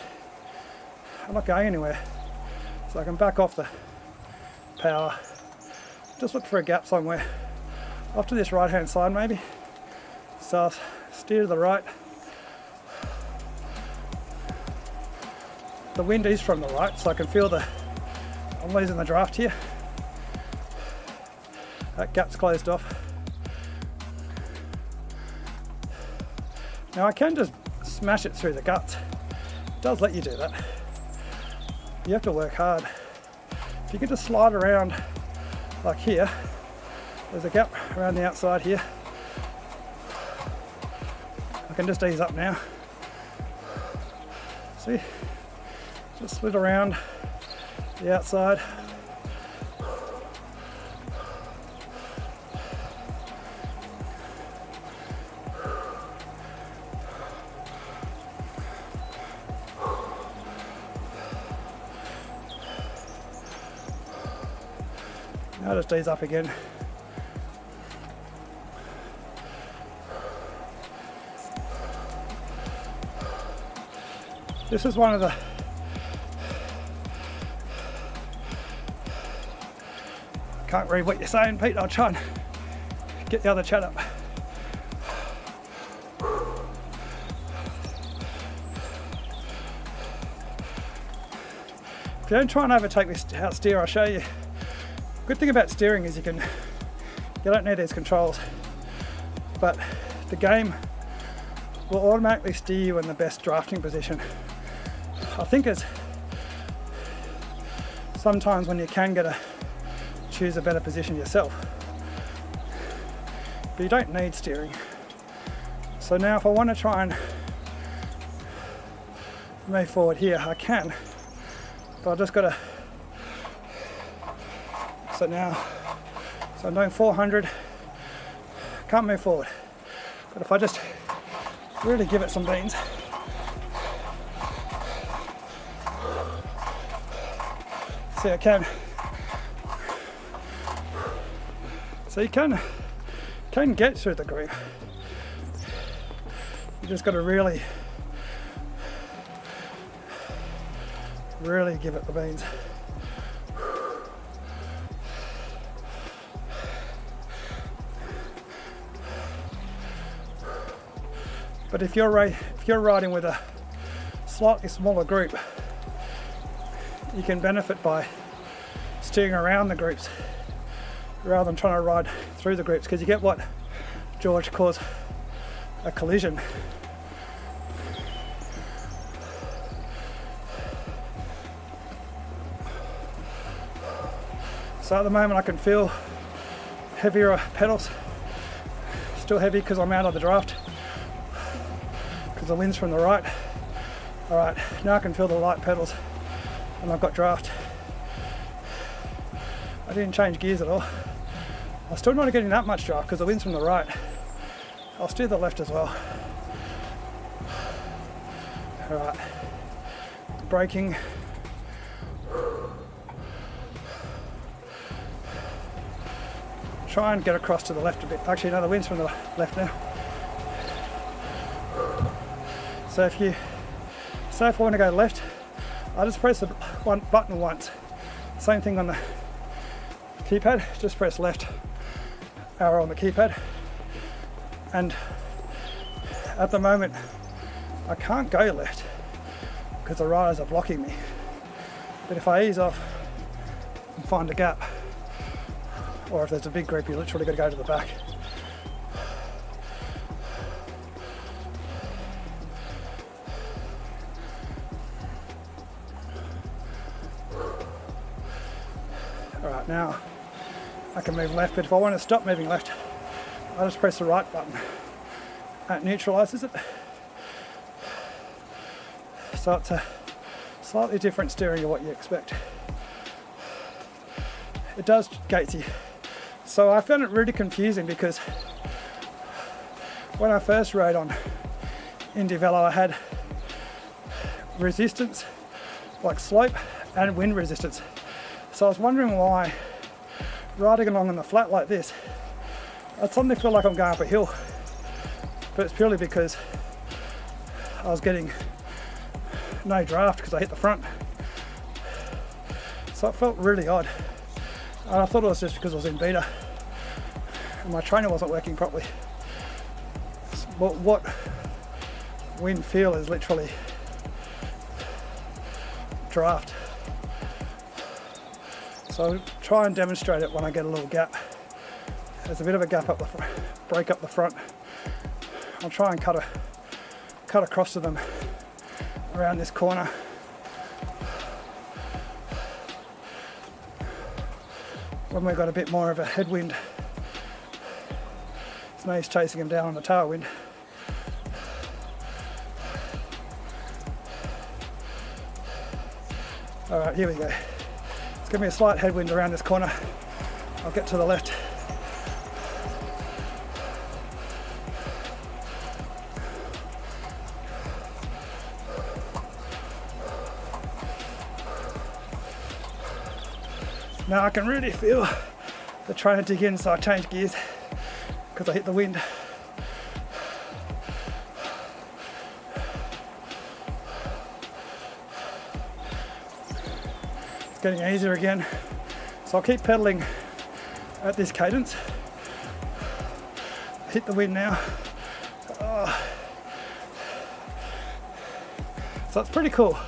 I'm not going anywhere. So I can back off the power, just look for a gap somewhere. Off to this right hand side maybe. So I'll steer to the right. The wind is from the right, so I can feel I'm losing the draft here. That gap's closed off. Now I can just smash it through the guts. It does let you do that. You have to work hard. If you can just slide around like here, there's a gap around the outside here. I can just ease up now. See? Just slid around the outside. Now just ease up again. This is one of the can't read what you're saying, Pete. I'll try and get the other chat up. If you don't try and overtake this how to steer, I'll show you. Good thing about steering is you don't need these controls, but the game will automatically steer you in the best drafting position. I think it's sometimes when you can choose a better position yourself. But you don't need steering. So now if I want to try and move forward here, I can. But I've just got to, so I'm doing 400, can't move forward. But if I just really give it some beans, see I can. So you can get through the group. You just got to really give it the beans. But if you're riding with a slightly smaller group, you can benefit by steering around the groups rather than trying to ride through the groups, because you get what George calls a collision. So at the moment I can feel heavier pedals, still heavy because I'm out of the draft, because the wind's from the right. Alright, now I can feel the light pedals and I've got draft. I didn't change gears at all. I'm still not getting that much draft because the wind's from the right. I'll steer the left as well. Alright, braking. Try and get across to the left a bit. Actually, no, the wind's from the left now. So if I want to go left, I just press the one button once. Same thing on the keypad, just press left arrow on the keypad. And at the moment, I can't go left because the riders are blocking me. But if I ease off and find a gap, or if there's a big group, you literally got to go to the back. Alright, now I can move left, but if I want to stop moving left, I just press the right button. That neutralises it. So it's a slightly different steering to what you expect. It does gatesy. So I found it really confusing because when I first rode on IndieVELO, I had resistance, like slope and wind resistance. So I was wondering why riding along on the flat like this, I suddenly feel like I'm going up a hill. But it's purely because I was getting no draft because I hit the front. So it felt really odd. And I thought it was just because I was in beta and my trainer wasn't working properly. But what wind feel is literally draft. So I'll try and demonstrate it when I get a little gap. There's a bit of a gap up the front, break up the front. I'll try and cut across to them around this corner. When we've got a bit more of a headwind. So now he's chasing him down on the tailwind. Alright, here we go. Let's give me a slight headwind around this corner. I'll get to the left. Now I can really feel the trainer dig in, so I changed gears because I hit the wind. It's getting easier again, so I'll keep pedaling at this cadence. Hit the wind now. Oh. So it's pretty cool.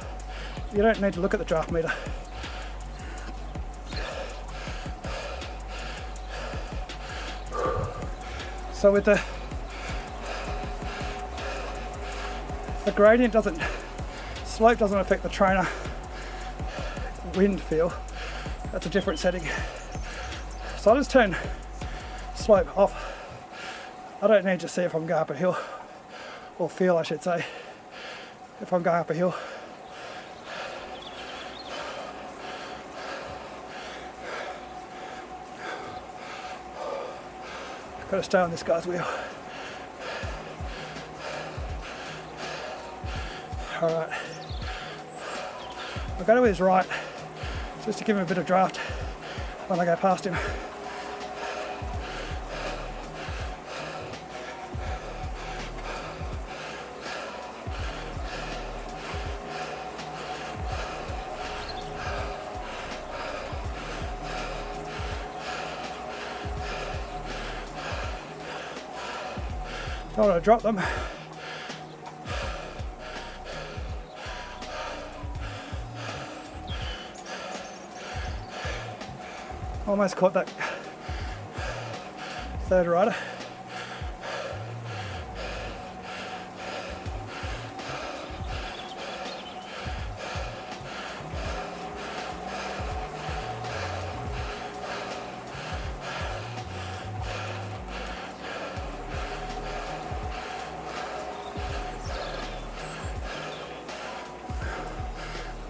You don't need to look at the draft meter. So with the gradient slope doesn't affect the trainer wind feel. That's a different setting. So I'll just turn slope off. I don't need to see if I'm going up a hill, or feel I should say, if I'm going up a hill. I've got to stay on this guy's wheel. Alright. I'll go to his right, just to give him a bit of draft when I go past him. Don't want to drop them. Almost caught that third rider.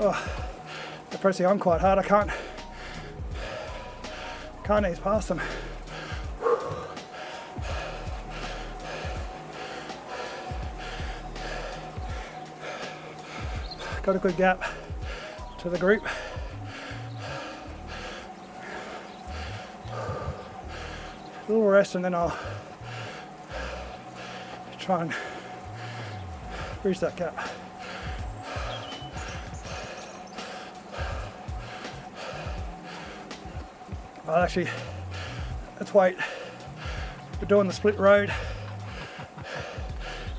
Oh, they're pressing on quite hard. I can't ease past them. Got a good gap to the group. A little rest and then I'll try and bridge that gap. Well, actually, let's wait. We're doing the split road.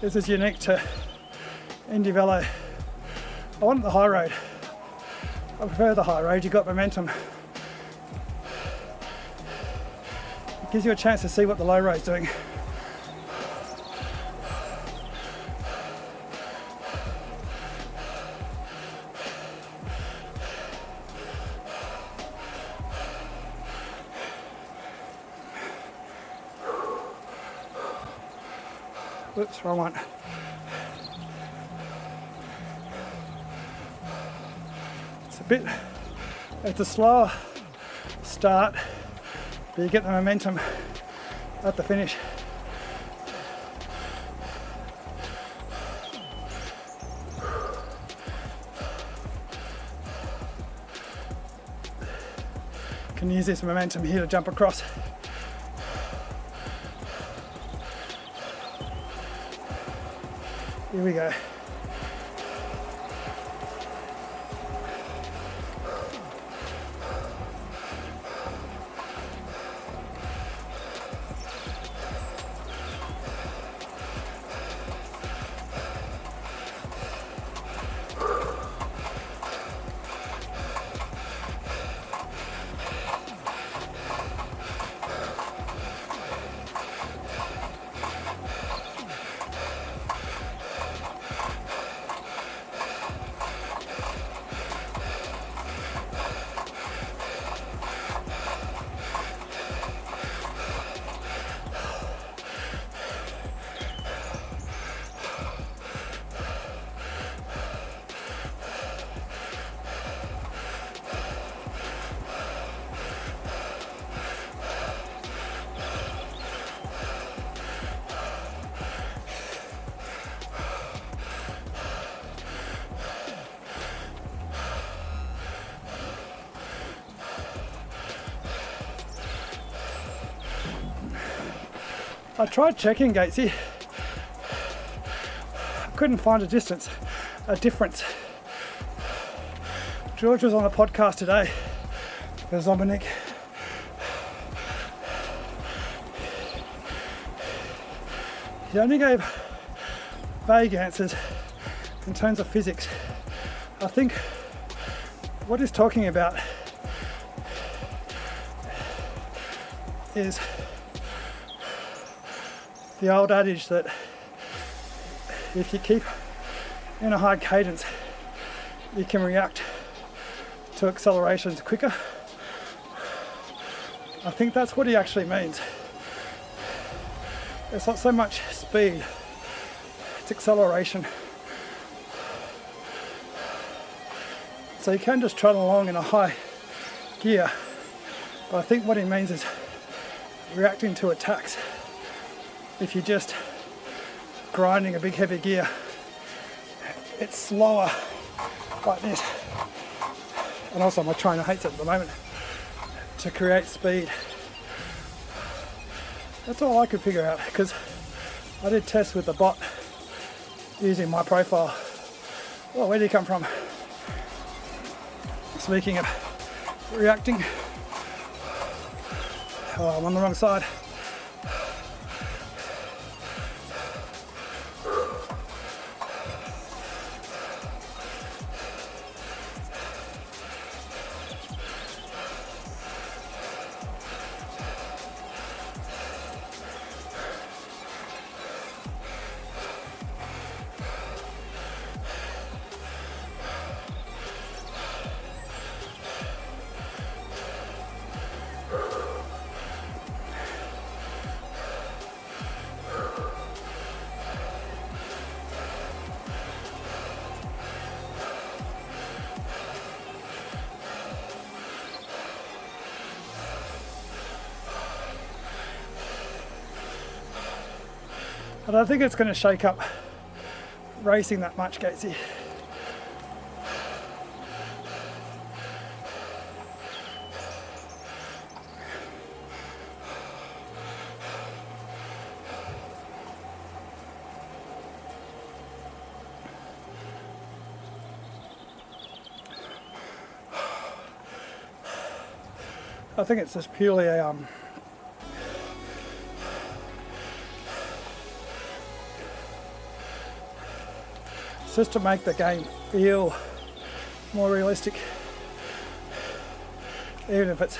This is unique to IndieVELO. I want the high road. I prefer the high road. You've got momentum. It gives you a chance to see what the low road's doing. Whoops, wrong one. It's a slower start, but you get the momentum at the finish. Can use this momentum here to jump across. Here we go. I tried checking Gatesy. I couldn't find a difference. George was on a podcast today with Dominic. He only gave vague answers in terms of physics. I think what he's talking about is the old adage that if you keep in a high cadence, you can react to accelerations quicker I think that's what he actually means. It's not so much speed, it's acceleration. So you can just trot along in a high gear, but I think what he means is reacting to attacks. If you're just grinding a big heavy gear, it's slower like this. And also my trainer hates it at the moment, to create speed. That's all I could figure out, because I did tests with the bot using my profile. Well, where did he come from? Speaking of reacting, oh, I'm on the wrong side. I don't think it's going to shake up racing that much, Gatesy. I think it's just purely a it's just to make the game feel more realistic, even if it's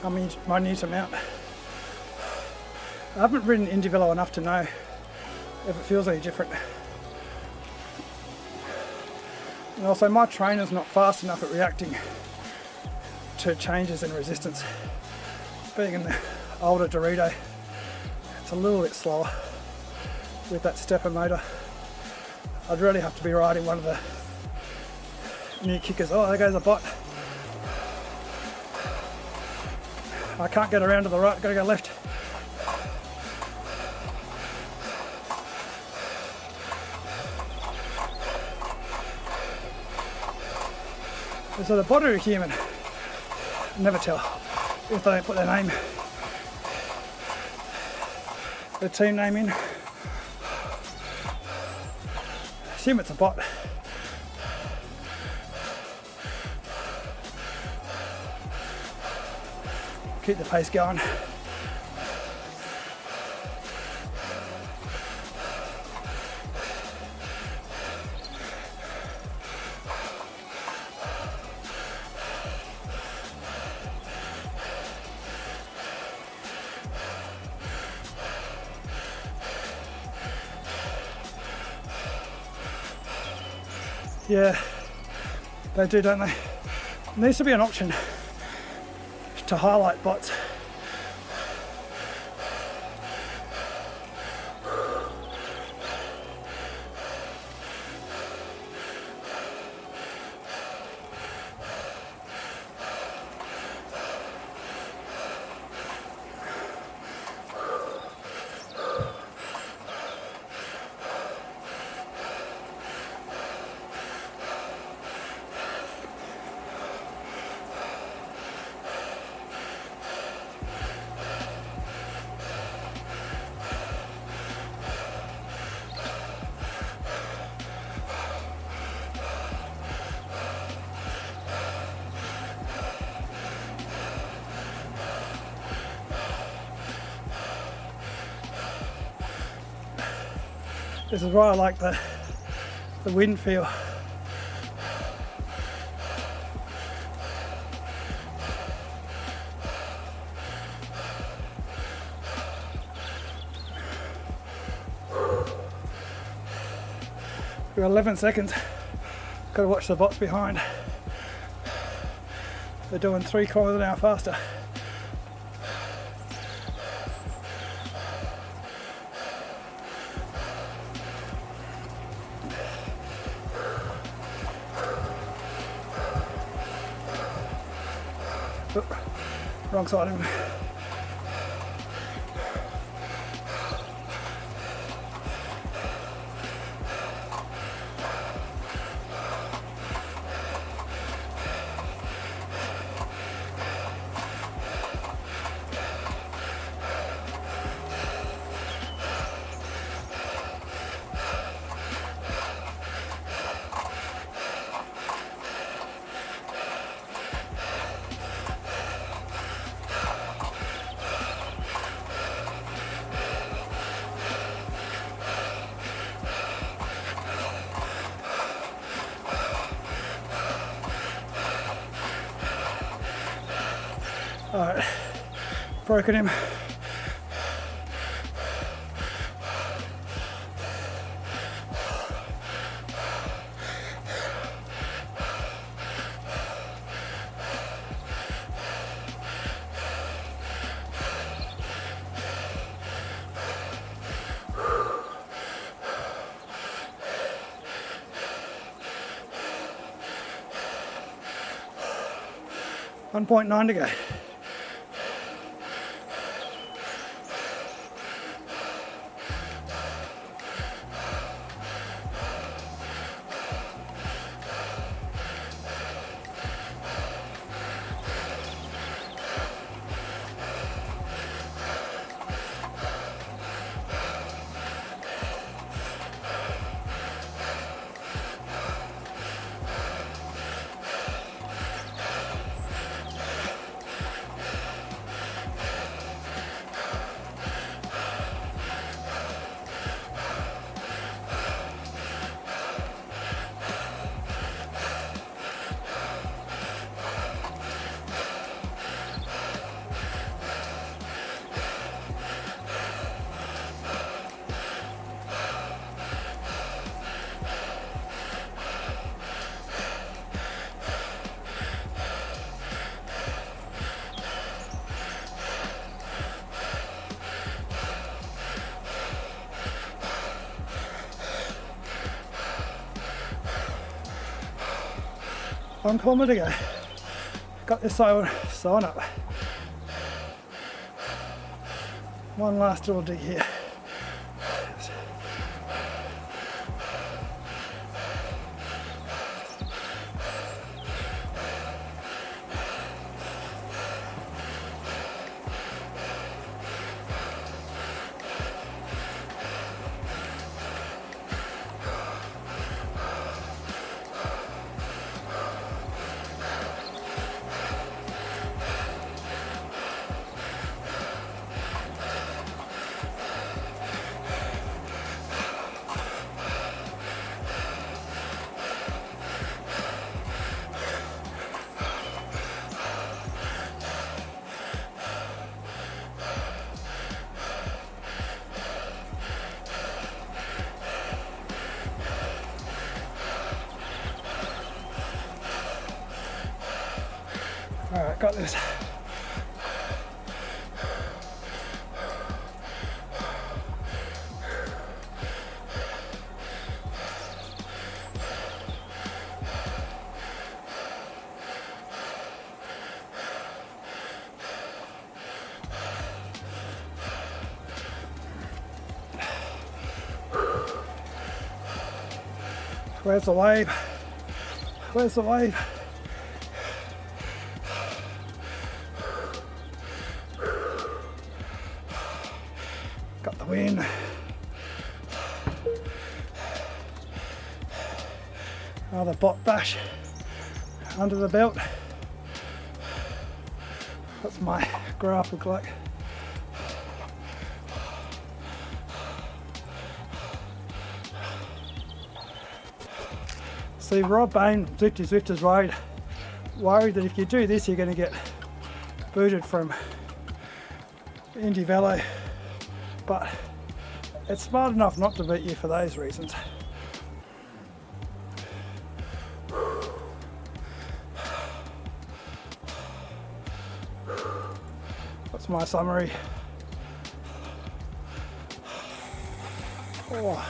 a minute amount. I haven't ridden IndieVELO enough to know if it feels any different. And also my trainer's not fast enough at reacting to changes in resistance. Being an older Dorito, it's a little bit slower with that stepper motor. I'd really have to be riding one of the new kickers. Oh, there goes a bot. I can't get around to the right, gotta go left. Is it a bot or a human? Never tell if they don't put their team name in. Assume it's a bot. Keep the pace going. Yeah, they do, don't they? There needs to be an option to highlight bots. This is why I like the wind feel. We've got 11 seconds. Got to watch the bots behind. They're doing 3 kilometers an hour faster. Oh, wrong side of him. Alright, broken him. .9 to go. One kilometre to go. Got this sign up. One last little dig here. Alright, got this. Where's the wave? Where's the wave? Got the wind. Another bot bash under the belt. That's my graph look like. See, Rob Bain, Zwifters worried that if you do this, you're going to get booted from IndieVELO, but it's smart enough not to beat you for those reasons. That's my summary. Oh.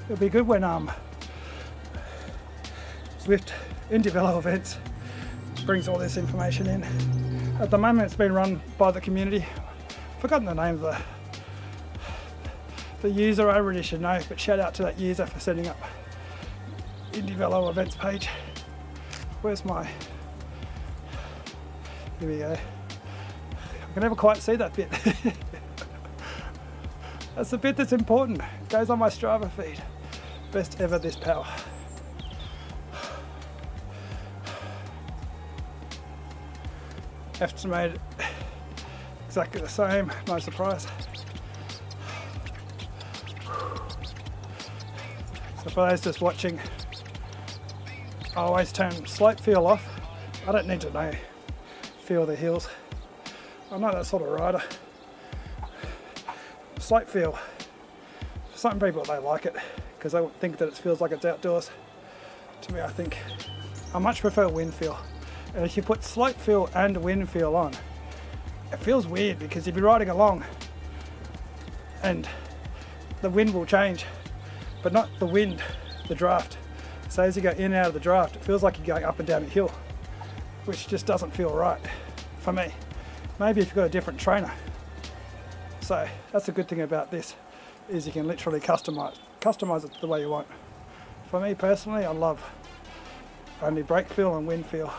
it'll be good when Swift IndieVELO events brings all this information in. At the moment, it's been run by the community. Forgotten the name of the user. I really should know, but shout out to that user for setting up IndieVELO events page. Where's my? Here we go. I can never quite see that bit. That's the bit that's important. It goes on my Strava feed. Best ever this power. Estimated exactly the same, no surprise. So for those just watching, I always turn slope feel off. I don't need to feel the hills. I'm not that sort of rider. Slope feel, for some people they like it because they think that it feels like it's outdoors. To me, I much prefer wind feel. And if you put slope feel and wind feel on, it feels weird because you'll be riding along and the wind will change, but not the wind, the draft. So as you go in and out of the draft, it feels like you're going up and down a hill, which just doesn't feel right for me. Maybe if you've got a different trainer. So that's a good thing about this, is you can literally customize it the way you want. For me personally, I love only brake feel and wind feel.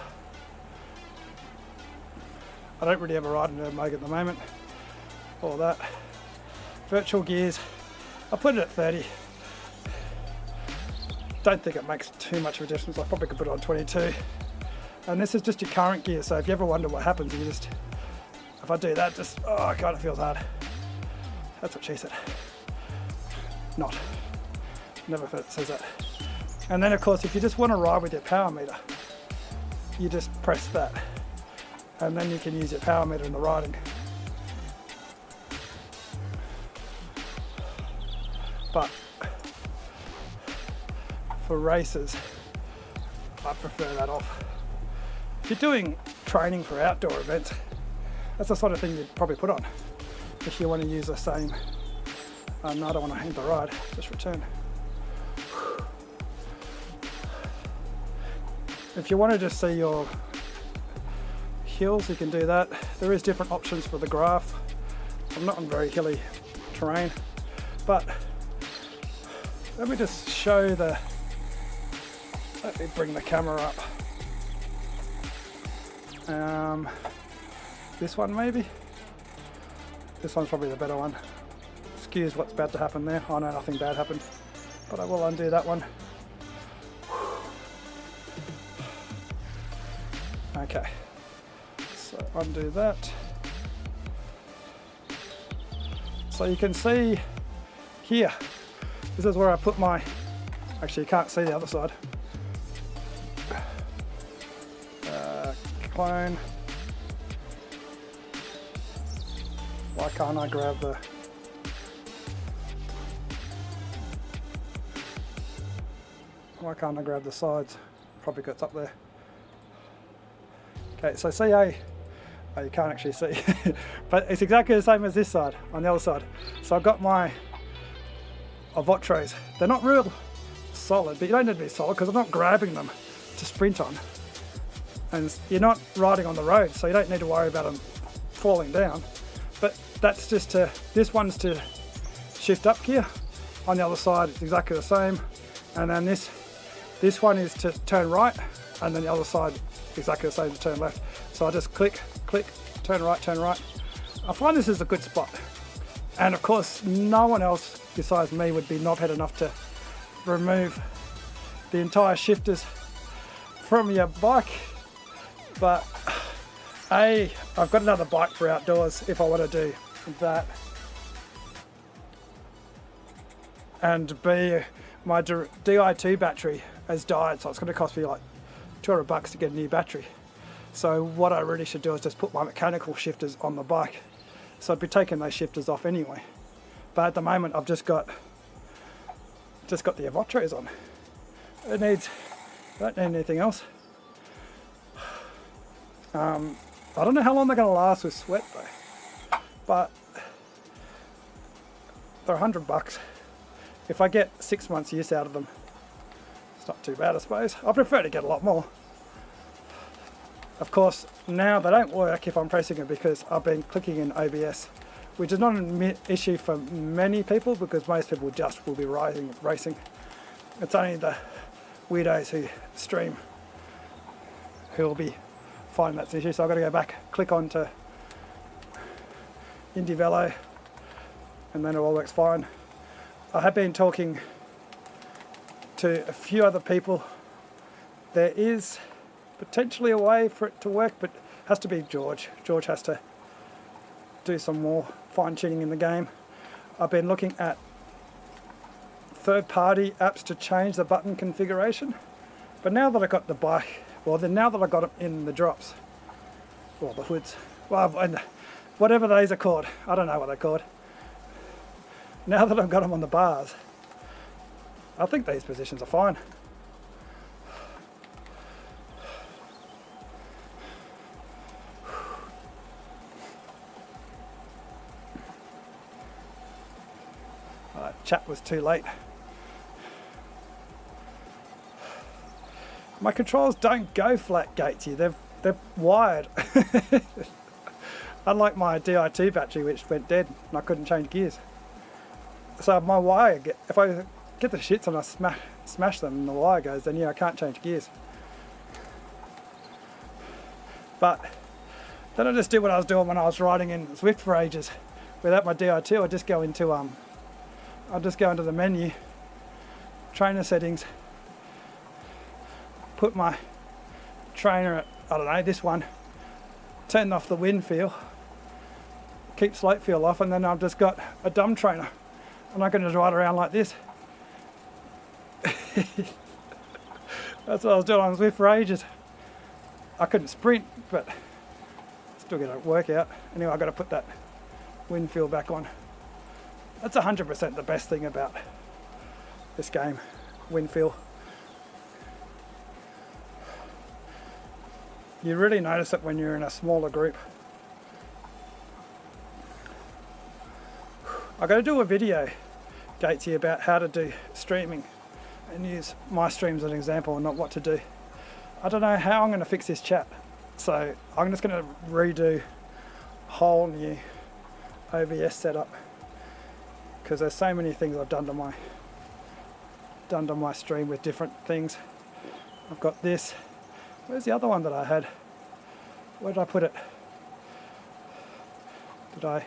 I don't really ever ride an Erg at the moment. All that. Virtual gears, I put it at 30. Don't think it makes too much of a difference. I probably could put it on 22. And this is just your current gear, so if you ever wonder what happens, if I do that, oh god, it feels hard. That's what she said. Not. Never says that. And then of course, if you just want to ride with your power meter, you just press that. And then you can use your power meter in the riding. But for races, I prefer that off. If you're doing training for outdoor events, that's the sort of thing you'd probably put on. If you want to use the same, no, I don't want to end the ride, just return. If you want to just see your hills, you can do that. There is different options for the graph. I'm not on very hilly terrain, but let me just show let me bring the camera up. This one maybe? This one's probably the better one. Excuse what's about to happen there. I know nothing bad happened, but I will undo that one. Okay. So undo that. So you can see here, this is where I put my, actually you can't see the other side. Clone. Why can't I grab the sides? Probably because it's up there. Okay, so CA, oh, you can't actually see, but it's exactly the same as this side, on the other side. So I've got my Avotros. They're not real solid, but you don't need to be solid because I'm not grabbing them to sprint on. And you're not riding on the road, so you don't need to worry about them falling down. But that's just this one's to shift up gear. On the other side, it's exactly the same. And then this one is to turn right, and then the other side, exactly the same to turn left. So I just click, turn right, turn right. I find this is a good spot. And of course, no one else besides me would be knobhead enough to remove the entire shifters from your bike. But A, I've got another bike for outdoors if I want to do that. And B, my Di2 battery has died, so it's going to cost me like $200 to get a new battery. So what I really should do is just put my mechanical shifters on the bike. So I'd be taking those shifters off anyway. But at the moment I've just got the Avotros on. I don't need anything else. I don't know how long they're going to last with sweat though, but they're $100. if I get 6 months use out of them, it's not too bad, I suppose. I prefer to get a lot more. Of course, now they don't work if I'm pressing it because I've been clicking in OBS, which is not an issue for many people because most people just will be racing. It's only the weirdos who stream who will be finding that's an issue. So I've got to go back, click on to IndieVELO, and then it all works fine. I have been talking to a few other people. There is potentially a way for it to work, but it has to be George. George has to do some more fine-tuning in the game. I've been looking at third-party apps to change the button configuration, but now that I got the bike, well, then now that I got it in the drops, or the hoods, well, whatever those are called, I don't know what they're called. Now that I've got them on the bars, I think these positions are fine. Chat was too late. My controls don't go flat, Gatesy. They're wired. Unlike my Di2 battery, which went dead and I couldn't change gears. So my wire, if I get the shits and I smash them and the wire goes, then yeah, I can't change gears. But then I just do what I was doing when I was riding in Zwift for ages. Without my Di2, I just go into I'll just go into the menu, trainer settings, put my trainer at, I don't know, this one, turn off the wind feel, keep slope feel off, and then I've just got a dumb trainer. And I can just ride around like this. That's what I was doing on Zwift for ages. I couldn't sprint, but still get a workout. Anyway, I've got to put that wind feel back on. That's 100% the best thing about this game, wind feel. You really notice it when you're in a smaller group. I've got to do a video, Gatesy, about how to do streaming and use my streams as an example and not what to do. I don't know how I'm going to fix this chat, so I'm just going to redo a whole new OBS setup because there's so many things I've done to my stream with different things. I've got this. Where's the other one that I had? Where did I put it? I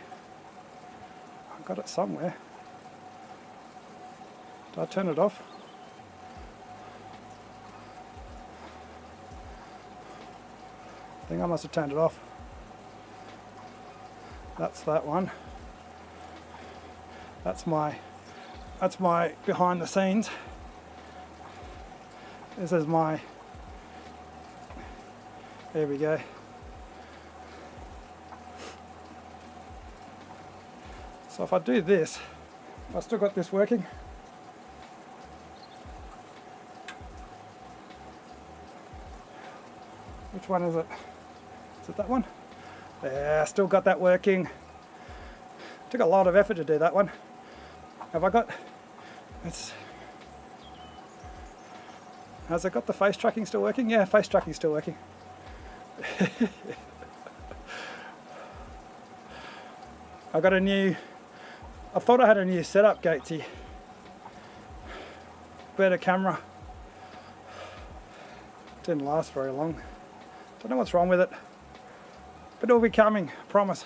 got it somewhere. Did I turn it off? I think I must have turned it off. That's that one. That's my behind the scenes. This is my, there we go. So if I do this, I've still got this working. Which one is it? Is it that one? Yeah, still got that working. Took a lot of effort to do that one. Have I got, has it got the face tracking still working? Yeah, face tracking still working. I got a new, I thought I had a new setup, Gatesy. Better camera. Didn't last very long. Don't know what's wrong with it. But it'll be coming, I promise.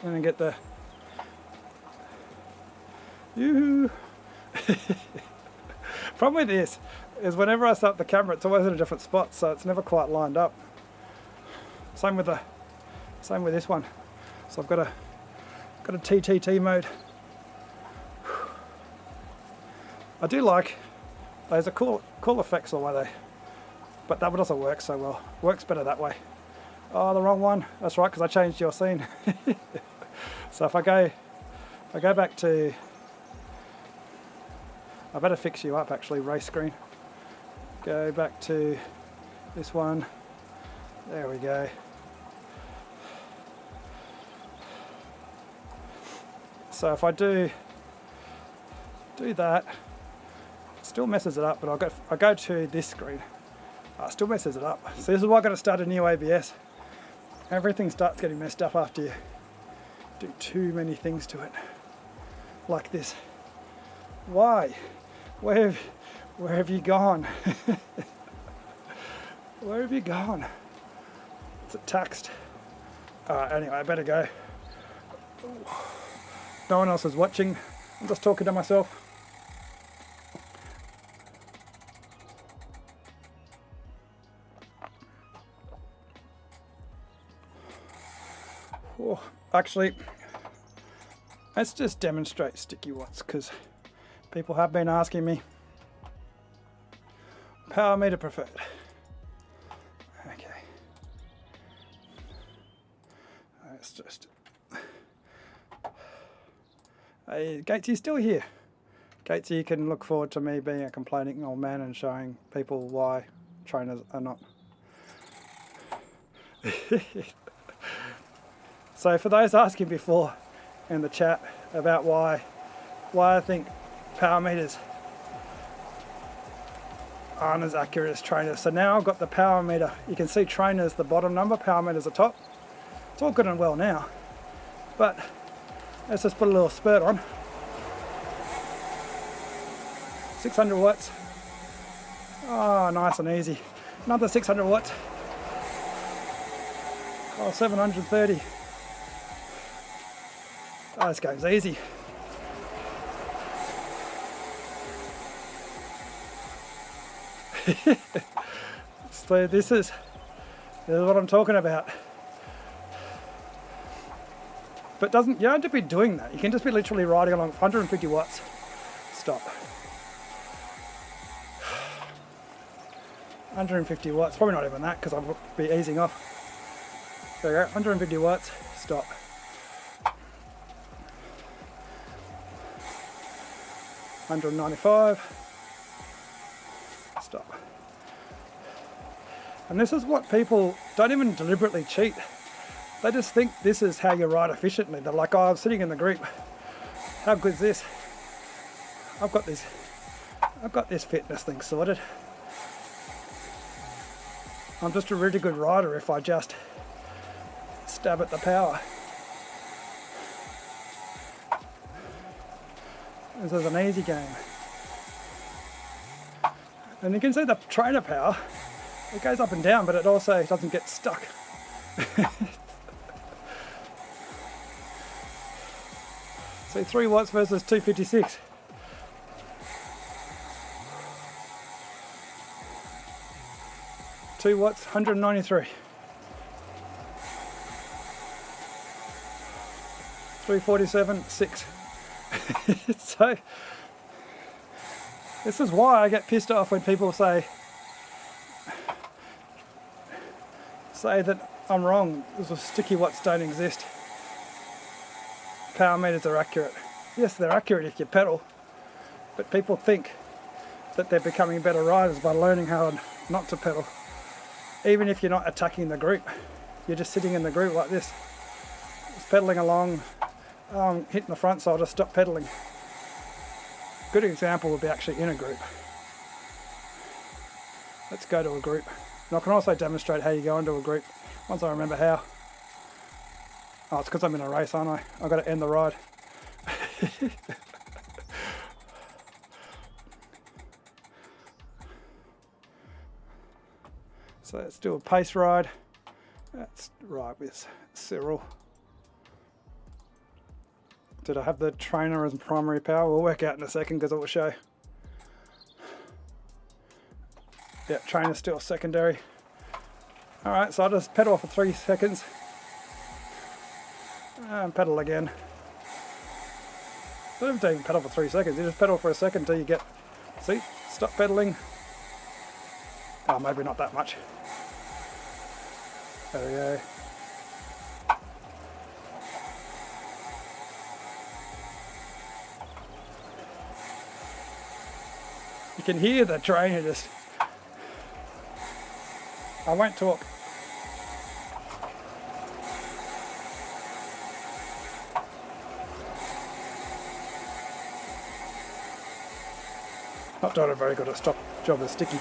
And then get the, yoo-hoo. Problem with this is whenever I set up the camera, it's always in a different spot, so it's never quite lined up. Same with this one. So I've got a TTT mode. I do like those are cool effects the way they, but that doesn't work so well. Works better that way. Oh, the wrong one. That's right, because I changed your scene. So if I go back to, I better fix you up actually, race screen. Go back to this one. There we go. So if I do Do that. Still messes it up, but I go to this screen. Still messes it up. So this is why I've got to start a new ABS. Everything starts getting messed up after you do too many things to it. Like this. Why? Where have you gone? Where have you gone? It's taxed. Alright, anyway, I better go. No one else is watching. I'm just talking to myself. Oh, actually, let's just demonstrate sticky watts, because people have been asking me. Power meter preferred. Okay. Let's just... Hey, Gatesy still here. Gatesy, you can look forward to me being a complaining old man and showing people why trainers are not. So for those asking before in the chat about why I think power meters aren't as accurate as trainers. So now I've got the power meter. You can see trainers the bottom number, power meters the top. It's all good and well now, but let's just put a little spurt on. 600 watts. Oh, nice and easy. Another 600 watts. Oh, 730. Oh, this goes easy. So this is what I'm talking about. But you don't have to be doing that. You can just be literally riding along 150 watts. Stop. 150 watts, probably not even that because I'll be easing off. There we go, 150 watts, stop. $195, stop. And this is what people don't even deliberately cheat. They just think this is how you ride efficiently. They're like, oh, I'm sitting in the group. How good is this? I've got this fitness thing sorted. I'm just a really good rider if I just stab at the power. This is an easy game. And you can see the trainer power, it goes up and down, but it also doesn't get stuck. See, 3 watts versus 256. Two watts, 193. 347, 6. So, this is why I get pissed off when people say that I'm wrong. Those sticky watts don't exist. Power meters are accurate. Yes, they're accurate if you pedal, but people think that they're becoming better riders by learning how not to pedal. Even if you're not attacking the group, you're just sitting in the group like this, just pedaling along. Hitting the front, so I'll just stop pedaling. Good example would be actually in a group. Let's go to a group. And I can also demonstrate how you go into a group once I remember how. Oh, it's because I'm in a race, aren't I? I've got to end the ride. So let's do a pace ride. Let's ride with Cyril. Did I have the trainer as primary power? We'll work out in a second because it will show. Yeah, trainer's still secondary. Alright, so I'll just pedal for 3 seconds. And pedal again. You don't even pedal for 3 seconds, you just pedal for a second until you get... See? Stop pedaling. Oh, maybe not that much. There we go. You can hear the trainer just... I won't talk. Not doing a very good job of sticky.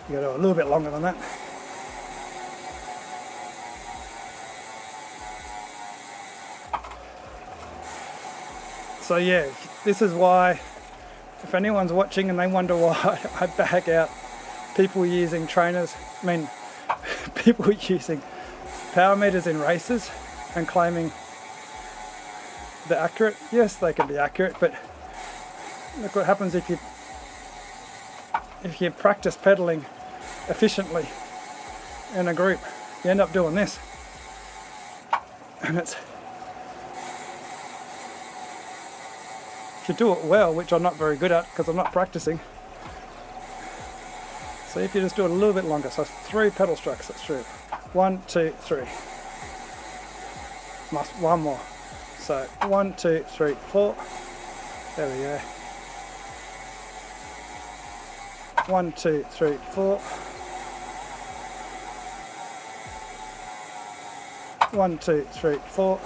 You gotta do a little bit longer than that. So yeah, this is why, if anyone's watching and they wonder why I back out people using trainers, people using power meters in races and claiming they're accurate. Yes, they can be accurate, but look what happens if you practice pedaling efficiently in a group. You end up doing this, and if you do it well, which I'm not very good at because I'm not practicing. So if you just do it a little bit longer, so 3 pedal strokes, that's true. 1, 2, 3. One more. So 1, 2, 3, 4. There we go. 1, 2, 3, 4. 1, 2, 3, 4.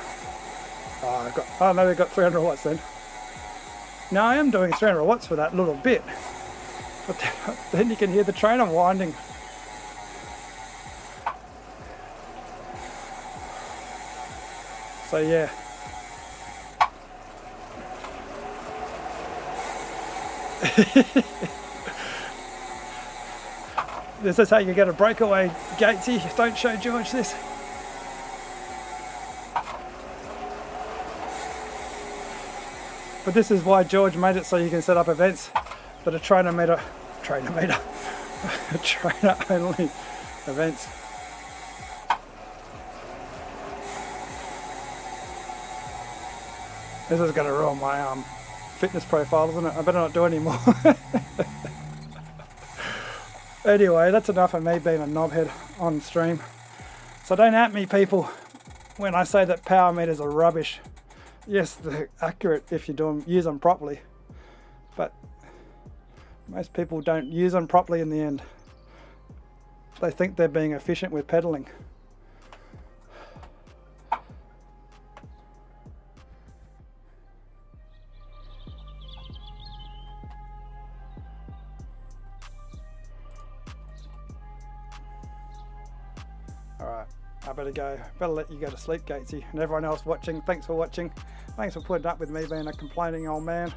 Oh no, we've got 300 watts then. Now I am doing 300 watts for that little bit, but then you can hear the trainer winding. So yeah. This is how you get a breakaway, Gatesy. Don't show George this. But this is why George made it so you can set up events that are trainer only events. This is going to ruin my fitness profile, isn't it? I better not do any more. Anyway, that's enough of me being a knobhead on stream. So don't at me, people, when I say that power meters are rubbish. Yes, they're accurate if you use them properly, but most people don't use them properly in the end. They think they're being efficient with pedaling. Alright, I better go. Better let you go to sleep, Gatesy, and everyone else watching. Thanks for watching. Thanks for putting up with me being a complaining old man,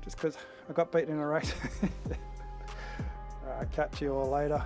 just because I got beaten in a race. Alright, catch you all later.